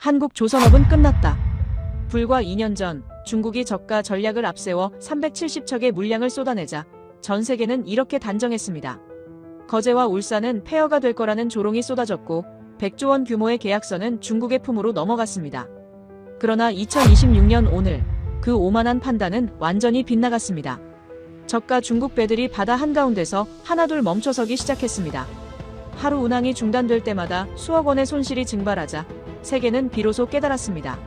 한국조선업은 끝났다. 불과 2년 전 중국이 저가 전략을 앞세워 370척의 물량을 쏟아내자 전 세계는 이렇게 단정했습니다. 거제와 울산은 폐허가 될 거라는 조롱이 쏟아졌고 100조 원 규모의 계약서는 중국의 품으로 넘어갔습니다. 그러나 2026년 오늘 그 오만한 판단은 완전히 빗나갔습니다. 저가 중국 배들이 바다 한가운데서 하나둘 멈춰서기 시작했습니다. 하루 운항이 중단될 때마다 수억 원의 손실이 증발하자 세계는 비로소 깨달았습니다.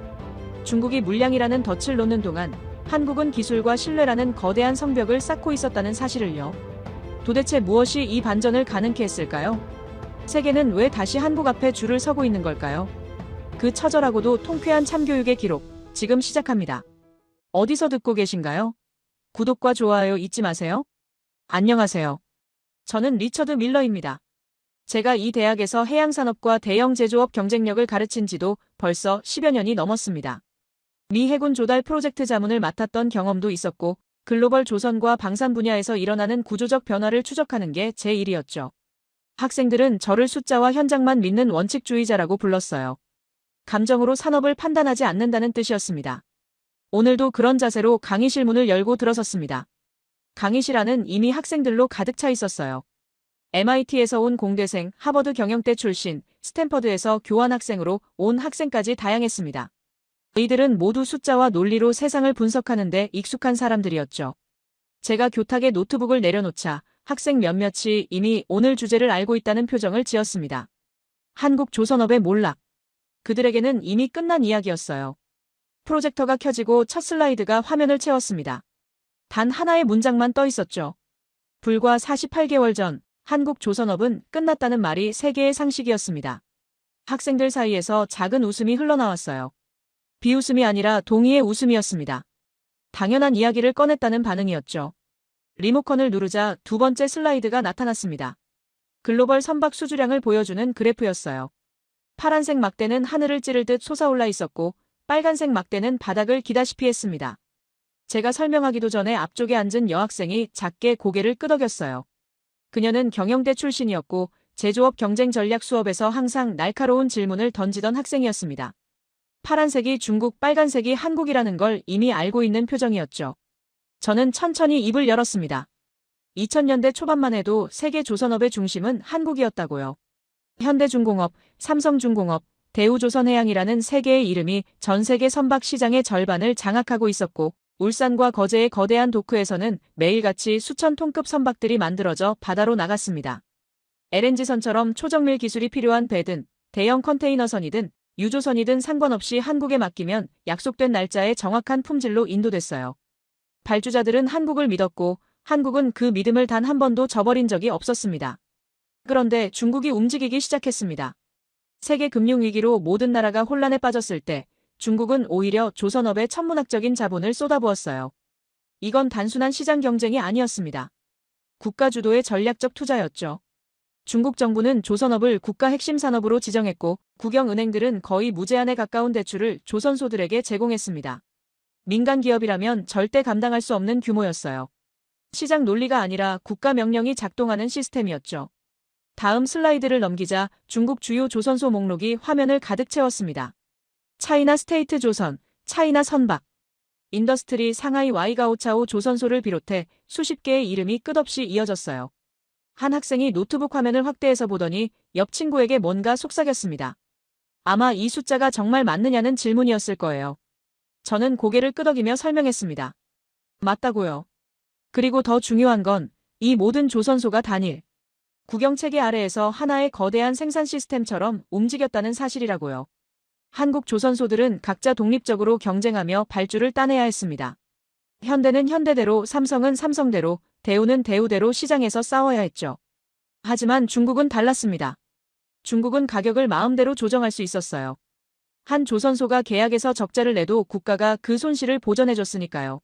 중국이 물량이라는 덫을 놓는 동안 한국은 기술과 신뢰라는 거대한 성벽을 쌓고 있었다는 사실을요. 도대체 무엇이 이 반전을 가능케 했을까요? 세계는 왜 다시 한국 앞에 줄을 서고 있는 걸까요? 그 처절하고도 통쾌한 참교육의 기록, 지금 시작합니다. 어디서 듣고 계신가요? 구독과 좋아요 잊지 마세요. 안녕하세요. 저는 리처드 밀러입니다. 제가 이 대학에서 해양산업과 대형 제조업 경쟁력을 가르친 지도 벌써 10여 년이 넘었습니다. 미 해군 조달 프로젝트 자문을 맡았던 경험도 있었고 글로벌 조선과 방산 분야에서 일어나는 구조적 변화를 추적하는 게 제 일이었죠. 학생들은 저를 숫자와 현장만 믿는 원칙주의자라고 불렀어요. 감정으로 산업을 판단하지 않는다는 뜻이었습니다. 오늘도 그런 자세로 강의실 문을 열고 들어섰습니다. 강의실 안은 이미 학생들로 가득 차 있었어요. MIT에서 온 공대생, 하버드 경영대 출신, 스탠퍼드에서 교환학생으로 온 학생까지 다양했습니다. 이들은 모두 숫자와 논리로 세상을 분석하는 데 익숙한 사람들이었죠. 제가 교탁에 노트북을 내려놓자 학생 몇몇이 이미 오늘 주제를 알고 있다는 표정을 지었습니다. 한국조선업의 몰락. 그들에게는 이미 끝난 이야기였어요. 프로젝터가 켜지고 첫 슬라이드가 화면을 채웠습니다. 단 하나의 문장만 떠 있었죠. 불과 48개월 전 한국조선업은 끝났다는 말이 세계의 상식이었습니다. 학생들 사이에서 작은 웃음이 흘러나왔어요. 비웃음이 아니라 동의의 웃음이었습니다. 당연한 이야기를 꺼냈다는 반응이었죠. 리모컨을 누르자 두 번째 슬라이드가 나타났습니다. 글로벌 선박 수주량을 보여주는 그래프였어요. 파란색 막대는 하늘을 찌를 듯 솟아올라 있었고 빨간색 막대는 바닥을 기다시피 했습니다. 제가 설명하기도 전에 앞쪽에 앉은 여학생이 작게 고개를 끄덕였어요. 그녀는 경영대 출신이었고 제조업 경쟁 전략 수업에서 항상 날카로운 질문을 던지던 학생이었습니다. 파란색이 중국, 빨간색이 한국이라는 걸 이미 알고 있는 표정이었죠. 저는 천천히 입을 열었습니다. 2000년대 초반만 해도 세계 조선업의 중심은 한국이었다고요. 현대중공업, 삼성중공업, 대우조선해양이라는 세 개의 이름이 전 세계 선박 시장의 절반을 장악하고 있었고 울산과 거제의 거대한 도크에서는 매일같이 수천 톤급 선박들이 만들어져 바다로 나갔습니다. LNG선처럼 초정밀 기술이 필요한 배든 대형 컨테이너선이든 유조선이든 상관없이 한국에 맡기면 약속된 날짜에 정확한 품질로 인도됐어요. 발주자들은 한국을 믿었고 한국은 그 믿음을 단 한 번도 저버린 적이 없었습니다. 그런데 중국이 움직이기 시작했습니다. 세계 금융위기로 모든 나라가 혼란에 빠졌을 때 중국은 오히려 조선업에 천문학적인 자본을 쏟아부었어요. 이건 단순한 시장 경쟁이 아니었습니다. 국가 주도의 전략적 투자였죠. 중국 정부는 조선업을 국가 핵심 산업으로 지정했고 국영은행들은 거의 무제한에 가까운 대출을 조선소들에게 제공했습니다. 민간 기업이라면 절대 감당할 수 없는 규모였어요. 시장 논리가 아니라 국가 명령이 작동하는 시스템이었죠. 다음 슬라이드를 넘기자 중국 주요 조선소 목록이 화면을 가득 채웠습니다. 차이나 스테이트 조선, 차이나 선박, 인더스트리 상하이 와이가오차오 조선소를 비롯해 수십 개의 이름이 끝없이 이어졌어요. 한 학생이 노트북 화면을 확대해서 보더니 옆 친구에게 뭔가 속삭였습니다. 아마 이 숫자가 정말 맞느냐는 질문이었을 거예요. 저는 고개를 끄덕이며 설명했습니다. 맞다고요. 그리고 더 중요한 건 이 모든 조선소가 단일 국영체계 아래에서 하나의 거대한 생산 시스템처럼 움직였다는 사실이라고요. 한국 조선소들은 각자 독립적으로 경쟁하며 발주를 따내야 했습니다. 현대는 현대대로, 삼성은 삼성대로, 대우는 대우대로 시장에서 싸워야 했죠. 하지만 중국은 달랐습니다. 중국은 가격을 마음대로 조정할 수 있었어요. 한 조선소가 계약에서 적자를 내도 국가가 그 손실을 보전해줬으니까요.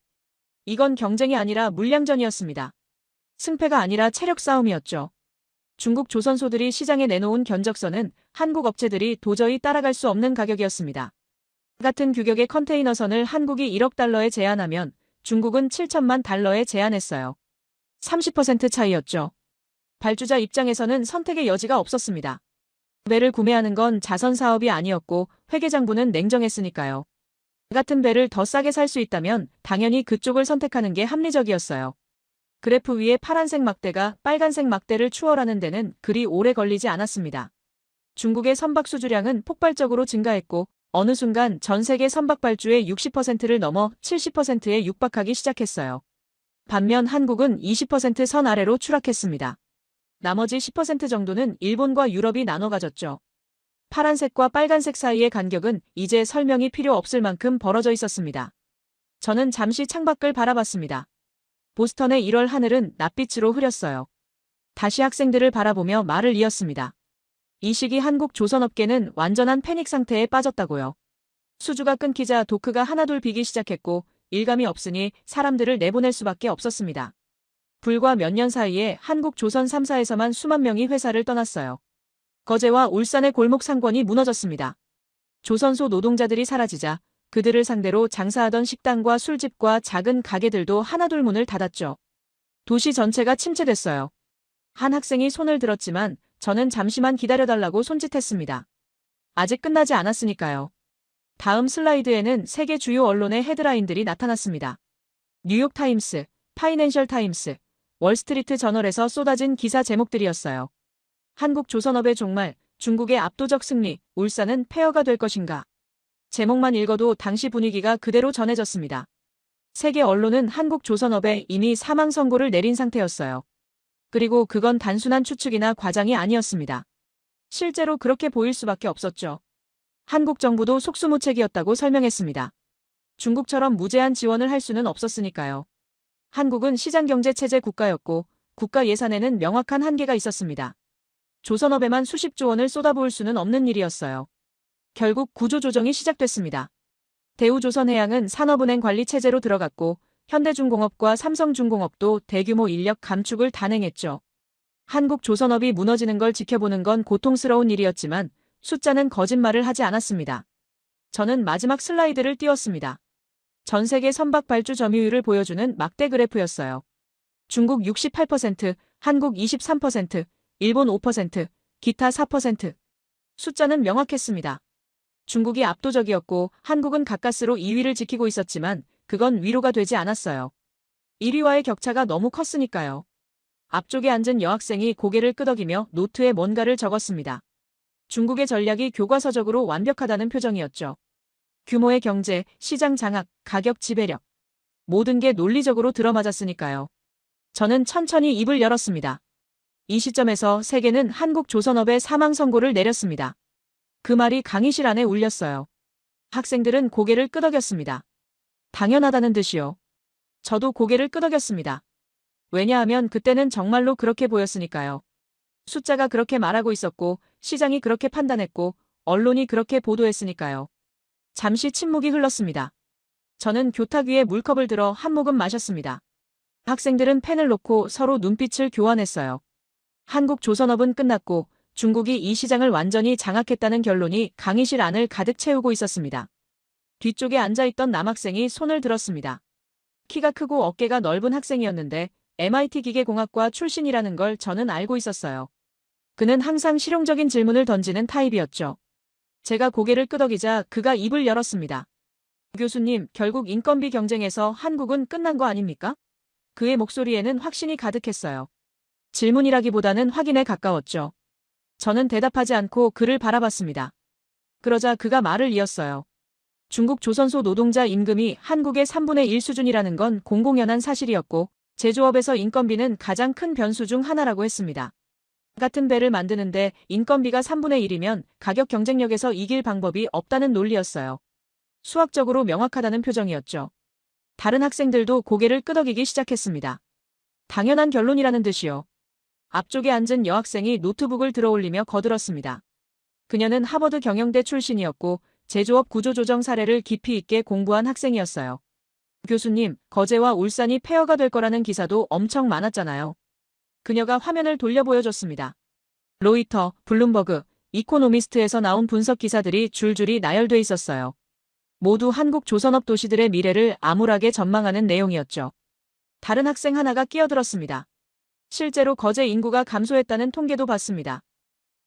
이건 경쟁이 아니라 물량전이었습니다. 승패가 아니라 체력 싸움이었죠. 중국 조선소들이 시장에 내놓은 견적서는 한국 업체들이 도저히 따라갈 수 없는 가격이었습니다. 같은 규격의 컨테이너선을 한국이 1억 달러에 제안하면 중국은 7천만 달러에 제안했어요. 30% 차이였죠. 발주자 입장에서는 선택의 여지가 없었습니다. 배를 구매하는 건 자선 사업이 아니었고 회계장부는 냉정했으니까요. 같은 배를 더 싸게 살 수 있다면 당연히 그쪽을 선택하는 게 합리적이었어요. 그래프 위에 파란색 막대가 빨간색 막대를 추월하는 데는 그리 오래 걸리지 않았습니다. 중국의 선박 수주량은 폭발적으로 증가했고 어느 순간 전 세계 선박 발주의 60%를 넘어 70%에 육박하기 시작했어요. 반면 한국은 20% 선 아래로 추락했습니다. 나머지 10% 정도는 일본과 유럽이 나눠 가졌죠. 파란색과 빨간색 사이의 간격은 이제 설명이 필요 없을 만큼 벌어져 있었습니다. 저는 잠시 창밖을 바라봤습니다. 보스턴의 1월 하늘은 낯빛으로 흐렸어요. 다시 학생들을 바라보며 말을 이었습니다. 이 시기 한국 조선업계는 완전한 패닉 상태에 빠졌다고요. 수주가 끊기자 도크가 하나둘 비기 시작했고 일감이 없으니 사람들을 내보낼 수밖에 없었습니다. 불과 몇 년 사이에 한국 조선 3사에서만 수만 명이 회사를 떠났어요. 거제와 울산의 골목 상권이 무너졌습니다. 조선소 노동자들이 사라지자 그들을 상대로 장사하던 식당과 술집과 작은 가게들도 하나둘 문을 닫았죠. 도시 전체가 침체됐어요. 한 학생이 손을 들었지만 저는 잠시만 기다려달라고 손짓했습니다. 아직 끝나지 않았으니까요. 다음 슬라이드에는 세계 주요 언론의 헤드라인들이 나타났습니다. 뉴욕타임스, 파이낸셜 타임스, 월스트리트 저널에서 쏟아진 기사 제목들이었어요. 한국 조선업의 종말, 중국의 압도적 승리, 울산은 폐허가 될 것인가. 제목만 읽어도 당시 분위기가 그대로 전해졌습니다. 세계 언론은 한국 조선업에 이미 사망 선고를 내린 상태였어요. 그리고 그건 단순한 추측이나 과장이 아니었습니다. 실제로 그렇게 보일 수밖에 없었죠. 한국 정부도 속수무책이었다고 설명했습니다. 중국처럼 무제한 지원을 할 수는 없었으니까요. 한국은 시장경제 체제 국가였고 국가 예산에는 명확한 한계가 있었습니다. 조선업에만 수십조 원을 쏟아부을 수는 없는 일이었어요. 결국 구조조정이 시작됐습니다. 대우조선해양은 산업은행 관리 체제로 들어갔고 현대중공업과 삼성중공업도 대규모 인력 감축을 단행했죠. 한국 조선업이 무너지는 걸 지켜보는 건 고통스러운 일이었지만 숫자는 거짓말을 하지 않았습니다. 저는 마지막 슬라이드를 띄웠습니다. 전 세계 선박 발주 점유율을 보여주는 막대 그래프였어요. 중국 68%, 한국 23%, 일본 5%, 기타 4%. 숫자는 명확했습니다. 중국이 압도적이었고 한국은 가까스로 2위를 지키고 있었지만 그건 위로가 되지 않았어요. 1위와의 격차가 너무 컸으니까요. 앞쪽에 앉은 여학생이 고개를 끄덕이며 노트에 뭔가를 적었습니다. 중국의 전략이 교과서적으로 완벽하다는 표정이었죠. 규모의 경제, 시장 장악, 가격 지배력. 모든 게 논리적으로 들어맞았으니까요. 저는 천천히 입을 열었습니다. 이 시점에서 세계는 한국 조선업의 사망 선고를 내렸습니다. 그 말이 강의실 안에 울렸어요. 학생들은 고개를 끄덕였습니다. 당연하다는 듯이요. 저도 고개를 끄덕였습니다. 왜냐하면 그때는 정말로 그렇게 보였으니까요. 숫자가 그렇게 말하고 있었고 시장이 그렇게 판단했고 언론이 그렇게 보도했으니까요. 잠시 침묵이 흘렀습니다. 저는 교탁 위에 물컵을 들어 한 모금 마셨습니다. 학생들은 펜을 놓고 서로 눈빛을 교환했어요. 한국 조선업은 끝났고 중국이 이 시장을 완전히 장악했다는 결론이 강의실 안을 가득 채우고 있었습니다. 뒤쪽에 앉아있던 남학생이 손을 들었습니다. 키가 크고 어깨가 넓은 학생이었는데 MIT 기계공학과 출신이라는 걸 저는 알고 있었어요. 그는 항상 실용적인 질문을 던지는 타입이었죠. 제가 고개를 끄덕이자 그가 입을 열었습니다. 교수님, 결국 인건비 경쟁에서 한국은 끝난 거 아닙니까? 그의 목소리에는 확신이 가득했어요. 질문이라기보다는 확인에 가까웠죠. 저는 대답하지 않고 그를 바라봤습니다. 그러자 그가 말을 이었어요. 중국 조선소 노동자 임금이 한국의 3분의 1 수준이라는 건 공공연한 사실이었고 제조업에서 인건비는 가장 큰 변수 중 하나라고 했습니다. 같은 배를 만드는데 인건비가 3분의 1이면 가격 경쟁력에서 이길 방법이 없다는 논리였어요. 수학적으로 명확하다는 표정이었죠. 다른 학생들도 고개를 끄덕이기 시작했습니다. 당연한 결론이라는 듯이요. 앞쪽에 앉은 여학생이 노트북을 들어올리며 거들었습니다. 그녀는 하버드 경영대 출신이었고 제조업 구조조정 사례를 깊이 있게 공부한 학생이었어요. 교수님, 거제와 울산이 폐허가 될 거라는 기사도 엄청 많았잖아요. 그녀가 화면을 돌려 보여줬습니다. 로이터, 블룸버그, 이코노미스트에서 나온 분석 기사들이 줄줄이 나열돼 있었어요. 모두 한국 조선업 도시들의 미래를 암울하게 전망하는 내용이었죠. 다른 학생 하나가 끼어들었습니다. 실제로 거제 인구가 감소했다는 통계도 봤습니다.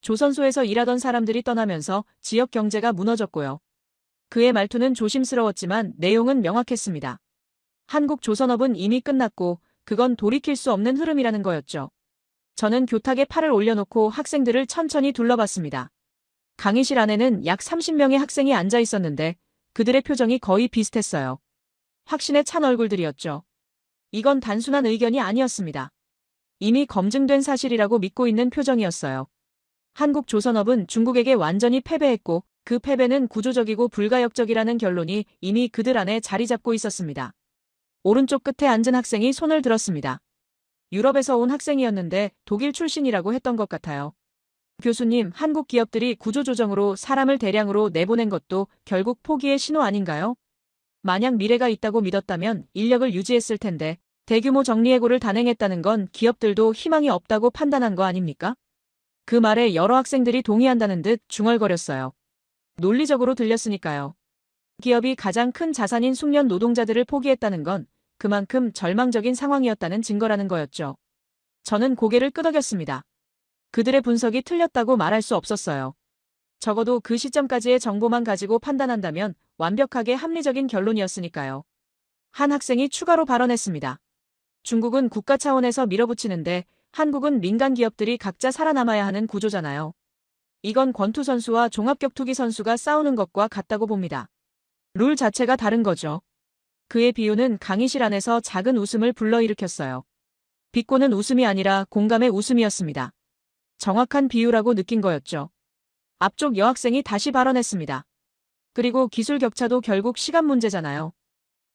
조선소에서 일하던 사람들이 떠나면서 지역 경제가 무너졌고요. 그의 말투는 조심스러웠지만 내용은 명확했습니다. 한국 조선업은 이미 끝났고 그건 돌이킬 수 없는 흐름이라는 거였죠. 저는 교탁에 팔을 올려놓고 학생들을 천천히 둘러봤습니다. 강의실 안에는 약 30명의 학생이 앉아 있었는데 그들의 표정이 거의 비슷했어요. 확신에 찬 얼굴들이었죠. 이건 단순한 의견이 아니었습니다. 이미 검증된 사실이라고 믿고 있는 표정이었어요. 한국 조선업은 중국에게 완전히 패배했고 그 패배는 구조적이고 불가역적이라는 결론이 이미 그들 안에 자리 잡고 있었습니다. 오른쪽 끝에 앉은 학생이 손을 들었습니다. 유럽에서 온 학생이었는데 독일 출신이라고 했던 것 같아요. 교수님, 한국 기업들이 구조조정으로 사람을 대량으로 내보낸 것도 결국 포기의 신호 아닌가요? 만약 미래가 있다고 믿었다면 인력을 유지했을 텐데 대규모 정리해고를 단행했다는 건 기업들도 희망이 없다고 판단한 거 아닙니까? 그 말에 여러 학생들이 동의한다는 듯 중얼거렸어요. 논리적으로 들렸으니까요. 기업이 가장 큰 자산인 숙련 노동자들을 포기했다는 건 그만큼 절망적인 상황이었다는 증거라는 거였죠. 저는 고개를 끄덕였습니다. 그들의 분석이 틀렸다고 말할 수 없었어요. 적어도 그 시점까지의 정보만 가지고 판단한다면 완벽하게 합리적인 결론이었으니까요. 한 학생이 추가로 발언했습니다. 중국은 국가 차원에서 밀어붙이는데 한국은 민간 기업들이 각자 살아남아야 하는 구조잖아요. 이건 권투 선수와 종합격투기 선수가 싸우는 것과 같다고 봅니다. 룰 자체가 다른 거죠. 그의 비유는 강의실 안에서 작은 웃음을 불러일으켰어요. 비꼬는 웃음이 아니라 공감의 웃음이었습니다. 정확한 비유라고 느낀 거였죠. 앞쪽 여학생이 다시 발언했습니다. 그리고 기술 격차도 결국 시간 문제잖아요.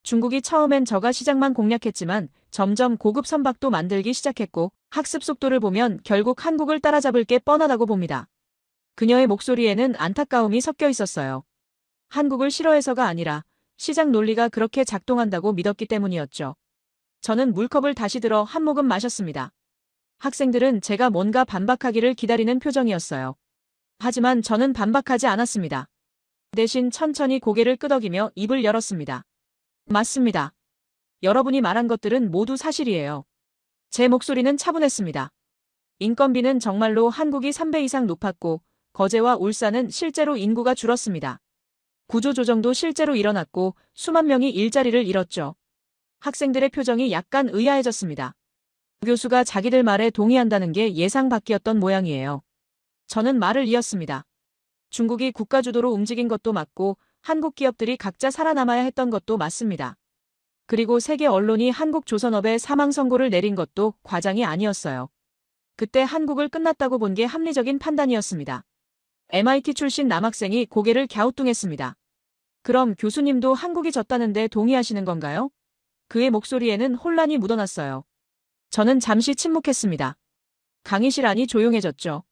중국이 처음엔 저가 시장만 공략했지만 점점 고급 선박도 만들기 시작했고 학습 속도를 보면 결국 한국을 따라잡을 게 뻔하다고 봅니다. 그녀의 목소리에는 안타까움이 섞여 있었어요. 한국을 싫어해서가 아니라 시장 논리가 그렇게 작동한다고 믿었기 때문이었죠. 저는 물컵을 다시 들어 한 모금 마셨습니다. 학생들은 제가 뭔가 반박하기를 기다리는 표정이었어요. 하지만 저는 반박하지 않았습니다. 대신 천천히 고개를 끄덕이며 입을 열었습니다. 맞습니다. 여러분이 말한 것들은 모두 사실이에요. 제 목소리는 차분했습니다. 인건비는 정말로 한국이 3배 이상 높았고 거제와 울산은 실제로 인구가 줄었습니다. 구조조정도 실제로 일어났고 수만 명이 일자리를 잃었죠. 학생들의 표정이 약간 의아해졌습니다. 교수가 자기들 말에 동의한다는 게 예상 밖이었던 모양이에요. 저는 말을 이었습니다. 중국이 국가주도로 움직인 것도 맞고 한국 기업들이 각자 살아남아야 했던 것도 맞습니다. 그리고 세계 언론이 한국 조선업에 사망 선고를 내린 것도 과장이 아니었어요. 그때 한국을 끝났다고 본 게 합리적인 판단이었습니다. MIT 출신 남학생이 고개를 갸우뚱했습니다. 그럼 교수님도 한국이 졌다는데 동의하시는 건가요? 그의 목소리에는 혼란이 묻어났어요. 저는 잠시 침묵했습니다. 강의실 안이 조용해졌죠.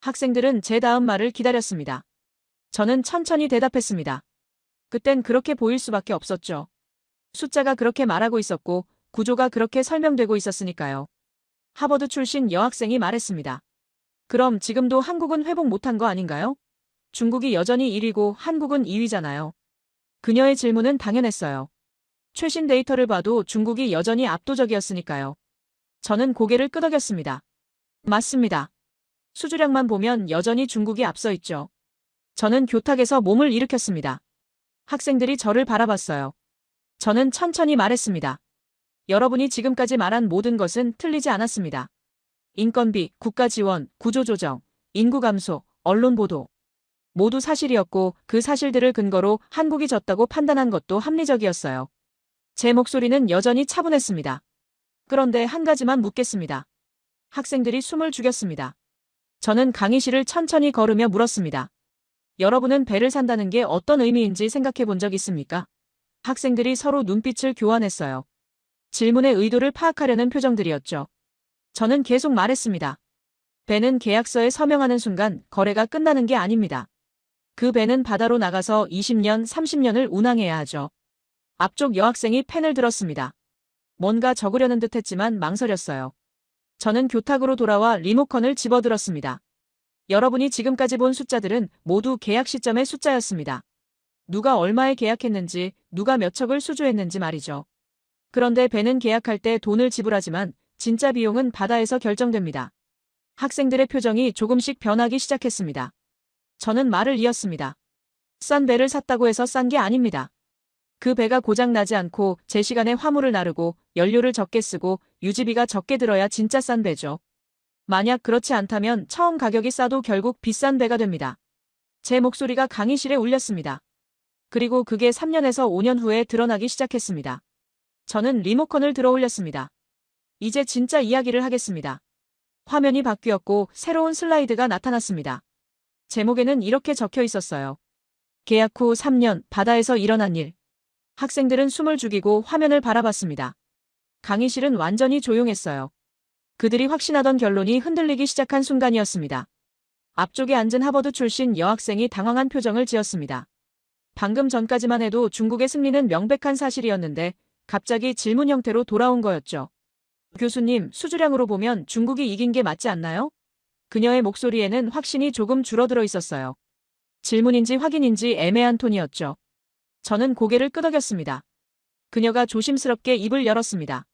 학생들은 제 다음 말을 기다렸습니다. 저는 천천히 대답했습니다. 그땐 그렇게 보일 수밖에 없었죠. 숫자가 그렇게 말하고 있었고 구조가 그렇게 설명되고 있었으니까요. 하버드 출신 여학생이 말했습니다. 그럼 지금도 한국은 회복 못한 거 아닌가요? 중국이 여전히 1위고 한국은 2위잖아요. 그녀의 질문은 당연했어요. 최신 데이터를 봐도 중국이 여전히 압도적이었으니까요. 저는 고개를 끄덕였습니다. 맞습니다. 수주량만 보면 여전히 중국이 앞서 있죠. 저는 교탁에서 몸을 일으켰습니다. 학생들이 저를 바라봤어요. 저는 천천히 말했습니다. 여러분이 지금까지 말한 모든 것은 틀리지 않았습니다. 인건비, 국가 지원, 구조조정, 인구 감소, 언론 보도. 모두 사실이었고 그 사실들을 근거로 한국이 졌다고 판단한 것도 합리적이었어요. 제 목소리는 여전히 차분했습니다. 그런데 한 가지만 묻겠습니다. 학생들이 숨을 죽였습니다. 저는 강의실을 천천히 걸으며 물었습니다. 여러분은 배를 산다는 게 어떤 의미인지 생각해 본 적 있습니까? 학생들이 서로 눈빛을 교환했어요. 질문의 의도를 파악하려는 표정들이었죠. 저는 계속 말했습니다. 배는 계약서에 서명하는 순간 거래가 끝나는 게 아닙니다. 그 배는 바다로 나가서 20년, 30년을 운항해야 하죠. 앞쪽 여학생이 펜을 들었습니다. 뭔가 적으려는 듯 했지만 망설였어요. 저는 교탁으로 돌아와 리모컨을 집어들었습니다. 여러분이 지금까지 본 숫자들은 모두 계약 시점의 숫자였습니다. 누가 얼마에 계약했는지, 누가 몇 척을 수주했는지 말이죠. 그런데 배는 계약할 때 돈을 지불하지만 진짜 비용은 바다에서 결정됩니다. 학생들의 표정이 조금씩 변하기 시작했습니다. 저는 말을 이었습니다. 싼 배를 샀다고 해서 싼 게 아닙니다. 그 배가 고장 나지 않고 제 시간에 화물을 나르고 연료를 적게 쓰고 유지비가 적게 들어야 진짜 싼 배죠. 만약 그렇지 않다면 처음 가격이 싸도 결국 비싼 배가 됩니다. 제 목소리가 강의실에 울렸습니다. 그리고 그게 3년에서 5년 후에 드러나기 시작했습니다. 저는 리모컨을 들어 올렸습니다. 이제 진짜 이야기를 하겠습니다. 화면이 바뀌었고 새로운 슬라이드가 나타났습니다. 제목에는 이렇게 적혀 있었어요. 계약 후 3년 바다에서 일어난 일. 학생들은 숨을 죽이고 화면을 바라봤습니다. 강의실은 완전히 조용했어요. 그들이 확신하던 결론이 흔들리기 시작한 순간이었습니다. 앞쪽에 앉은 하버드 출신 여학생이 당황한 표정을 지었습니다. 방금 전까지만 해도 중국의 승리는 명백한 사실이었는데 갑자기 질문 형태로 돌아온 거였죠. 교수님, 수주량으로 보면 중국이 이긴 게 맞지 않나요? 그녀의 목소리에는 확신이 조금 줄어들어 있었어요. 질문인지 확인인지 애매한 톤이었죠. 저는 고개를 끄덕였습니다. 그녀가 조심스럽게 입을 열었습니다.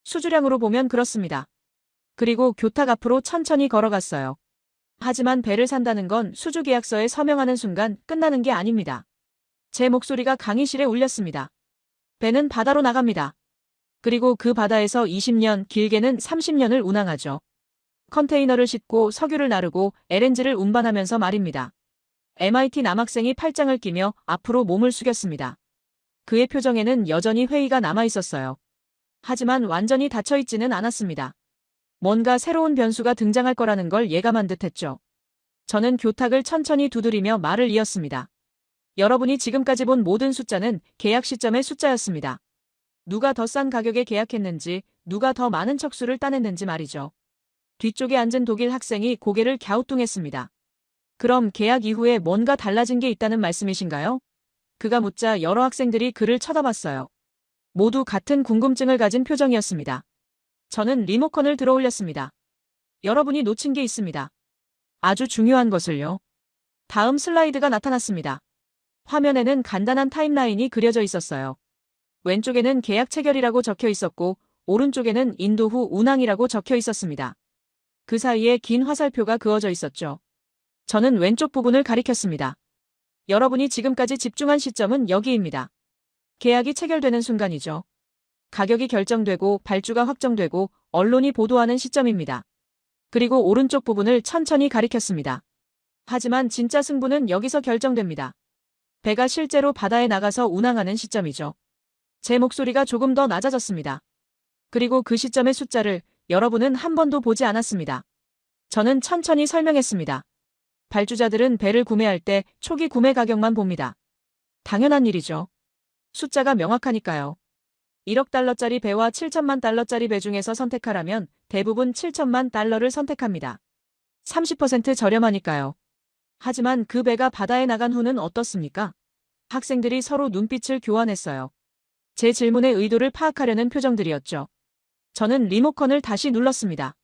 수주량으로 보면 그렇습니다. 그리고 교탁 앞으로 천천히 걸어갔어요. 하지만 배를 산다는 건 수주 계약서에 서명하는 순간 끝나는 게 아닙니다. 제 목소리가 강의실에 울렸습니다. 배는 바다로 나갑니다. 그리고 그 바다에서 20년, 길게는 30년을 운항하죠. 컨테이너를 싣고 석유를 나르고 LNG를 운반하면서 말입니다. MIT 남학생이 팔짱을 끼며 앞으로 몸을 숙였습니다. 그의 표정에는 여전히 회의가 남아 있었어요. 하지만 완전히 닫혀있지는 않았습니다. 뭔가 새로운 변수가 등장할 거라는 걸 예감한 듯했죠. 저는 교탁을 천천히 두드리며 말을 이었습니다. 여러분이 지금까지 본 모든 숫자는 계약 시점의 숫자였습니다. 누가 더 싼 가격에 계약했는지, 누가 더 많은 척수를 따냈는지 말이죠. 뒤쪽에 앉은 독일 학생이 고개를 갸우뚱했습니다. 그럼 계약 이후에 뭔가 달라진 게 있다는 말씀이신가요? 그가 묻자 여러 학생들이 그를 쳐다봤어요. 모두 같은 궁금증을 가진 표정이었습니다. 저는 리모컨을 들어 올렸습니다. 여러분이 놓친 게 있습니다. 아주 중요한 것을요. 다음 슬라이드가 나타났습니다. 화면에는 간단한 타임라인이 그려져 있었어요. 왼쪽에는 계약 체결이라고 적혀 있었고 오른쪽에는 인도 후 운항이라고 적혀 있었습니다. 그 사이에 긴 화살표가 그어져 있었죠. 저는 왼쪽 부분을 가리켰습니다. 여러분이 지금까지 집중한 시점은 여기입니다. 계약이 체결되는 순간이죠. 가격이 결정되고 발주가 확정되고 언론이 보도하는 시점입니다. 그리고 오른쪽 부분을 천천히 가리켰습니다. 하지만 진짜 승부는 여기서 결정됩니다. 배가 실제로 바다에 나가서 운항하는 시점이죠. 제 목소리가 조금 더 낮아졌습니다. 그리고 그 시점의 숫자를 여러분은 한 번도 보지 않았습니다. 저는 천천히 설명했습니다. 발주자들은 배를 구매할 때 초기 구매 가격만 봅니다. 당연한 일이죠. 숫자가 명확하니까요. 1억 달러짜리 배와 7천만 달러짜리 배 중에서 선택하라면 대부분 7천만 달러를 선택합니다. 30% 저렴하니까요. 하지만 그 배가 바다에 나간 후는 어떻습니까? 학생들이 서로 눈빛을 교환했어요. 제 질문의 의도를 파악하려는 표정들이었죠. 저는 리모컨을 다시 눌렀습니다.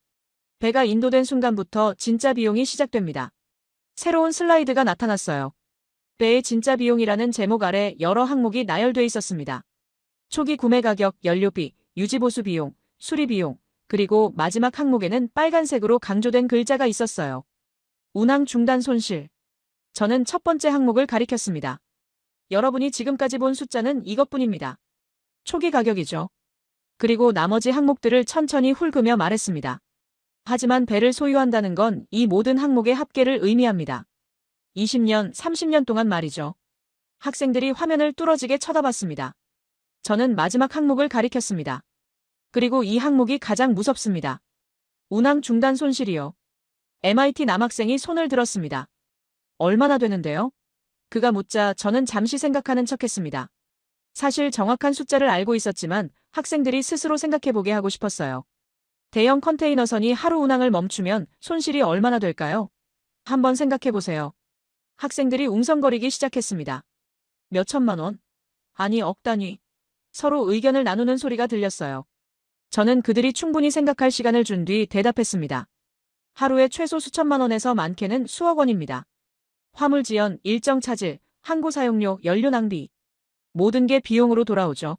배가 인도된 순간부터 진짜 비용이 시작됩니다. 새로운 슬라이드가 나타났어요. 배의 진짜 비용이라는 제목 아래 여러 항목이 나열돼 있었습니다. 초기 구매 가격, 연료비, 유지보수 비용, 수리 비용, 그리고 마지막 항목에는 빨간색으로 강조된 글자가 있었어요. 운항 중단 손실. 저는 첫 번째 항목을 가리켰습니다. 여러분이 지금까지 본 숫자는 이것뿐입니다. 초기 가격이죠. 그리고 나머지 항목들을 천천히 훑으며 말했습니다. 하지만 배를 소유한다는 건 이 모든 항목의 합계를 의미합니다. 20년, 30년 동안 말이죠. 학생들이 화면을 뚫어지게 쳐다봤습니다. 저는 마지막 항목을 가리켰습니다. 그리고 이 항목이 가장 무섭습니다. 운항 중단 손실이요. MIT 남학생이 손을 들었습니다. 얼마나 되는데요? 그가 묻자 저는 잠시 생각하는 척했습니다. 사실 정확한 숫자를 알고 있었지만 학생들이 스스로 생각해보게 하고 싶었어요. 대형 컨테이너선이 하루 운항을 멈추면 손실이 얼마나 될까요? 한번 생각해보세요. 학생들이 웅성거리기 시작했습니다. 몇 천만 원? 아니, 억 단위. 서로 의견을 나누는 소리가 들렸어요. 저는 그들이 충분히 생각할 시간을 준 뒤 대답했습니다. 하루에 최소 수천만 원에서 많게는 수억 원입니다. 화물 지연, 일정 차질, 항구 사용료, 연료 낭비. 모든 게 비용으로 돌아오죠.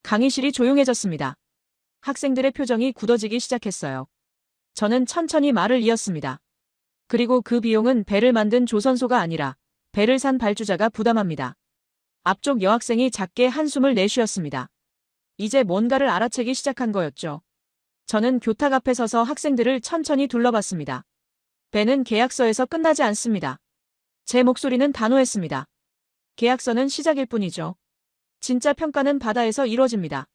강의실이 조용해졌습니다. 학생들의 표정이 굳어지기 시작했어요. 저는 천천히 말을 이었습니다. 그리고 그 비용은 배를 만든 조선소가 아니라 배를 산 발주자가 부담합니다. 앞쪽 여학생이 작게 한숨을 내쉬었습니다. 이제 뭔가를 알아채기 시작한 거였죠. 저는 교탁 앞에 서서 학생들을 천천히 둘러봤습니다. 배는 계약서에서 끝나지 않습니다. 제 목소리는 단호했습니다. 계약서는 시작일 뿐이죠. 진짜 평가는 바다에서 이루어집니다.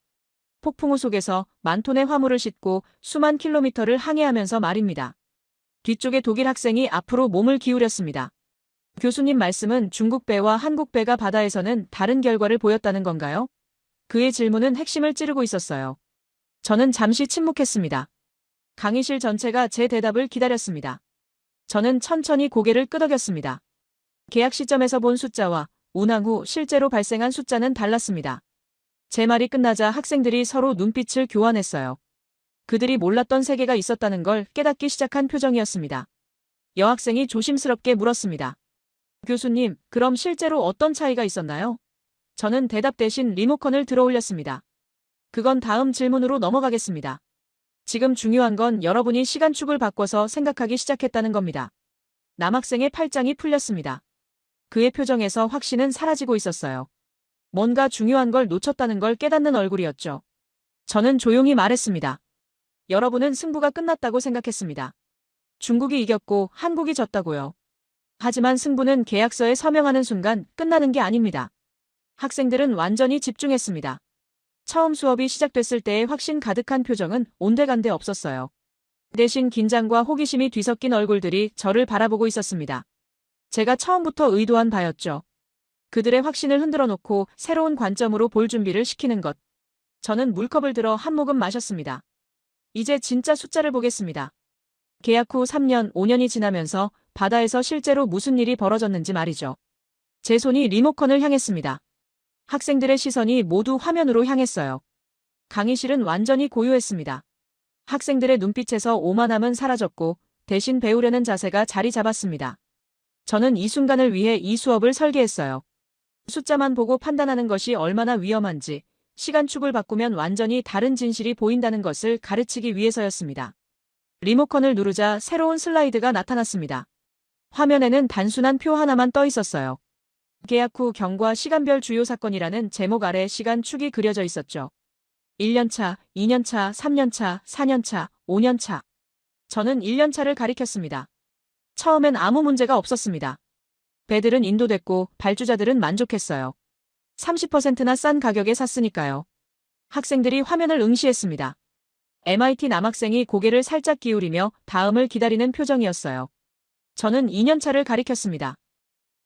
폭풍우 속에서 만 톤의 화물을 싣고 수만 킬로미터를 항해하면서 말입니다. 뒤쪽에 독일 학생이 앞으로 몸을 기울였습니다. 교수님 말씀은 중국 배와 한국 배가 바다에서는 다른 결과를 보였다는 건가요? 그의 질문은 핵심을 찌르고 있었어요. 저는 잠시 침묵했습니다. 강의실 전체가 제 대답을 기다렸습니다. 저는 천천히 고개를 끄덕였습니다. 계약 시점에서 본 숫자와 운항 후 실제로 발생한 숫자는 달랐습니다. 제 말이 끝나자 학생들이 서로 눈빛을 교환했어요. 그들이 몰랐던 세계가 있었다는 걸 깨닫기 시작한 표정이었습니다. 여학생이 조심스럽게 물었습니다. 교수님, 그럼 실제로 어떤 차이가 있었나요? 저는 대답 대신 리모컨을 들어 올렸습니다. 그건 다음 질문으로 넘어가겠습니다. 지금 중요한 건 여러분이 시간축을 바꿔서 생각하기 시작했다는 겁니다. 남학생의 팔짱이 풀렸습니다. 그의 표정에서 확신은 사라지고 있었어요. 뭔가 중요한 걸 놓쳤다는 걸 깨닫는 얼굴이었죠. 저는 조용히 말했습니다. 여러분은 승부가 끝났다고 생각했습니다. 중국이 이겼고 한국이 졌다고요. 하지만 승부는 계약서에 서명하는 순간 끝나는 게 아닙니다. 학생들은 완전히 집중했습니다. 처음 수업이 시작됐을 때의 확신 가득한 표정은 온데간데 없었어요. 대신 긴장과 호기심이 뒤섞인 얼굴들이 저를 바라보고 있었습니다. 제가 처음부터 의도한 바였죠. 그들의 확신을 흔들어 놓고 새로운 관점으로 볼 준비를 시키는 것. 저는 물컵을 들어 한 모금 마셨습니다. 이제 진짜 숫자를 보겠습니다. 계약 후 3년, 5년이 지나면서 바다에서 실제로 무슨 일이 벌어졌는지 말이죠. 제 손이 리모컨을 향했습니다. 학생들의 시선이 모두 화면으로 향했어요. 강의실은 완전히 고요했습니다. 학생들의 눈빛에서 오만함은 사라졌고 대신 배우려는 자세가 자리 잡았습니다. 저는 이 순간을 위해 이 수업을 설계했어요. 숫자만 보고 판단하는 것이 얼마나 위험한지, 시간축을 바꾸면 완전히 다른 진실이 보인다는 것을 가르치기 위해서였습니다. 리모컨을 누르자 새로운 슬라이드가 나타났습니다. 화면에는 단순한 표 하나만 떠 있었어요. 계약 후 경과 시간별 주요 사건이라는 제목 아래 시간축이 그려져 있었죠. 1년차, 2년차, 3년차, 4년차, 5년차. 저는 1년차를 가리켰습니다. 처음엔 아무 문제가 없었습니다. 배들은 인도됐고 발주자들은 만족했어요. 30%나 싼 가격에 샀으니까요. 학생들이 화면을 응시했습니다. MIT 남학생이 고개를 살짝 기울이며 다음을 기다리는 표정이었어요. 저는 2년차를 가리켰습니다.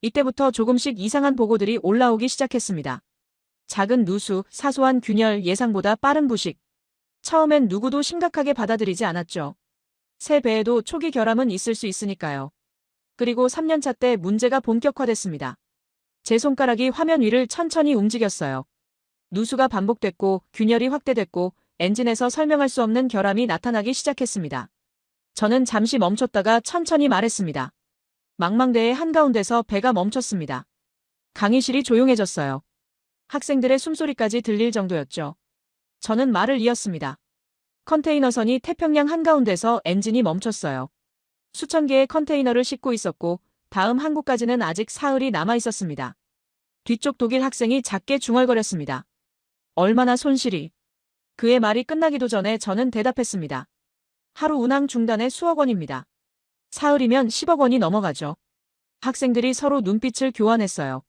이때부터 조금씩 이상한 보고들이 올라오기 시작했습니다. 작은 누수, 사소한 균열, 예상보다 빠른 부식. 처음엔 누구도 심각하게 받아들이지 않았죠. 새 배에도 초기 결함은 있을 수 있으니까요. 그리고 3년차 때 문제가 본격화됐습니다. 제 손가락이 화면 위를 천천히 움직였어요. 누수가 반복됐고 균열이 확대됐고 엔진에서 설명할 수 없는 결함이 나타나기 시작했습니다. 저는 잠시 멈췄다가 천천히 말했습니다. 망망대해 한가운데서 배가 멈췄습니다. 강의실이 조용해졌어요. 학생들의 숨소리까지 들릴 정도였죠. 저는 말을 이었습니다. 컨테이너선이 태평양 한가운데서 엔진이 멈췄어요. 수천 개의 컨테이너를 싣고 있었고 다음 항구까지는 아직 사흘이 남아 있었습니다. 뒤쪽 독일 학생이 작게 중얼거렸습니다. 얼마나 손실이. 그의 말이 끝나기도 전에 저는 대답했습니다. 하루 운항 중단에 수억 원입니다. 사흘이면 10억 원이 넘어가죠. 학생들이 서로 눈빛을 교환했어요.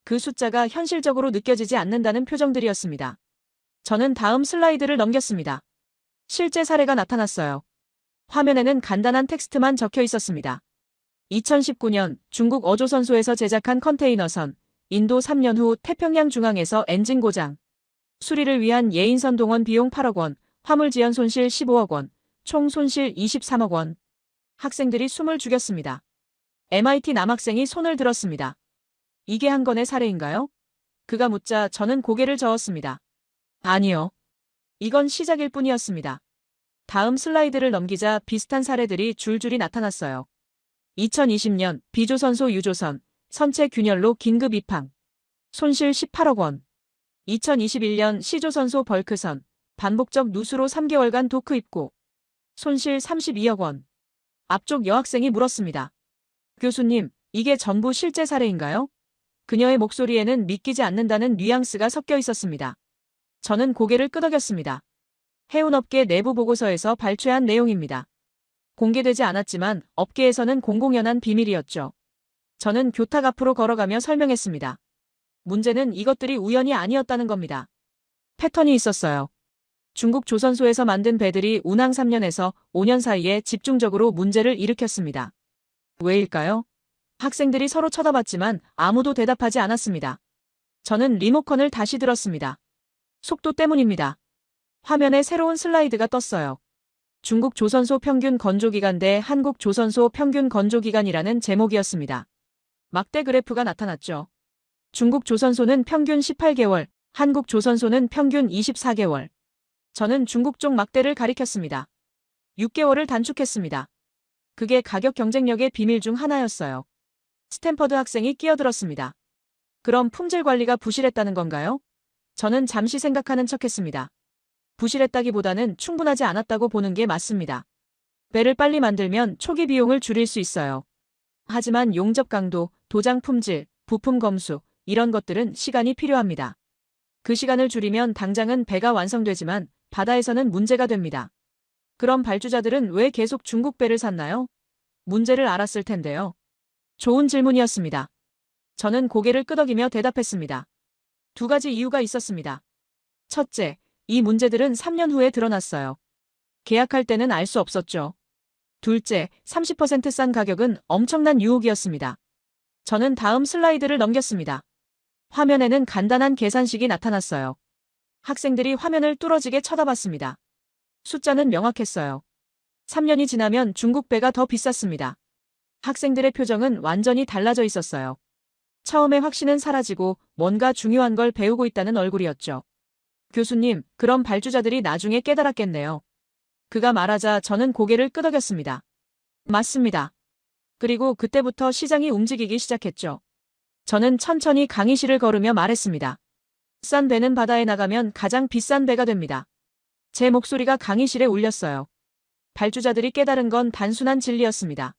그 숫자가 현실적으로 느껴지지 않는다는 표정들이었습니다. 저는 다음 슬라이드를 넘겼습니다. 실제 사례가 나타났어요. 화면에는 간단한 텍스트만 적혀 있었습니다. 2019년 중국 어조선소에서 제작한 컨테이너선, 인도 3년 후 태평양 중앙에서 엔진 고장. 수리를 위한 예인선 동원 비용 8억 원, 화물 지연 손실 15억 원, 총 손실 23억 원. 학생들이 숨을 죽였습니다. MIT 남학생이 손을 들었습니다. 이게 한 건의 사례인가요? 그가 묻자 저는 고개를 저었습니다. 아니요. 이건 시작일 뿐이었습니다. 다음 슬라이드를 넘기자 비슷한 사례들이 줄줄이 나타났어요. 2020년 비조선소 유조선, 선체 균열로 긴급 입항. 손실 18억 원. 2021년 C조선소 벌크선, 반복적 누수로 3개월간 도크 입고. 손실 32억 원. 앞쪽 여학생이 물었습니다. 교수님, 이게 전부 실제 사례인가요? 그녀의 목소리에는 믿기지 않는다는 뉘앙스가 섞여 있었습니다. 저는 고개를 끄덕였습니다. 해운업계 내부 보고서에서 발췌한 내용입니다. 공개되지 않았지만 업계에서는 공공연한 비밀이었죠. 저는 교탁 앞으로 걸어가며 설명했습니다. 문제는 이것들이 우연이 아니었다는 겁니다. 패턴이 있었어요. 중국 조선소에서 만든 배들이 운항 3년에서 5년 사이에 집중적으로 문제를 일으켰습니다. 왜일까요? 학생들이 서로 쳐다봤지만 아무도 대답하지 않았습니다. 저는 리모컨을 다시 들었습니다. 속도 때문입니다. 화면에 새로운 슬라이드가 떴어요. 중국 조선소 평균 건조기간 대 한국 조선소 평균 건조기간이라는 제목이었습니다. 막대 그래프가 나타났죠. 중국 조선소는 평균 18개월, 한국 조선소는 평균 24개월. 저는 중국 쪽 막대를 가리켰습니다. 6개월을 단축했습니다. 그게 가격 경쟁력의 비밀 중 하나였어요. 스탠퍼드 학생이 끼어들었습니다. 그럼 품질 관리가 부실했다는 건가요? 저는 잠시 생각하는 척했습니다. 부실했다기보다는 충분하지 않았다고 보는 게 맞습니다. 배를 빨리 만들면 초기 비용을 줄일 수 있어요. 하지만 용접 강도, 도장 품질, 부품 검수, 이런 것들은 시간이 필요합니다. 그 시간을 줄이면 당장은 배가 완성되지만 바다에서는 문제가 됩니다. 그럼 발주자들은 왜 계속 중국 배를 샀나요? 문제를 알았을 텐데요. 좋은 질문이었습니다. 저는 고개를 끄덕이며 대답했습니다. 두 가지 이유가 있었습니다. 첫째, 이 문제들은 3년 후에 드러났어요. 계약할 때는 알 수 없었죠. 둘째, 30% 싼 가격은 엄청난 유혹이었습니다. 저는 다음 슬라이드를 넘겼습니다. 화면에는 간단한 계산식이 나타났어요. 학생들이 화면을 뚫어지게 쳐다봤습니다. 숫자는 명확했어요. 3년이 지나면 중국 배가 더 비쌌습니다. 학생들의 표정은 완전히 달라져 있었어요. 처음에 확신은 사라지고 뭔가 중요한 걸 배우고 있다는 얼굴이었죠. 교수님, 그럼 발주자들이 나중에 깨달았겠네요. 그가 말하자 저는 고개를 끄덕였습니다. 맞습니다. 그리고 그때부터 시장이 움직이기 시작했죠. 저는 천천히 강의실을 걸으며 말했습니다. 싼 배는 바다에 나가면 가장 비싼 배가 됩니다. 제 목소리가 강의실에 울렸어요. 발주자들이 깨달은 건 단순한 진리였습니다.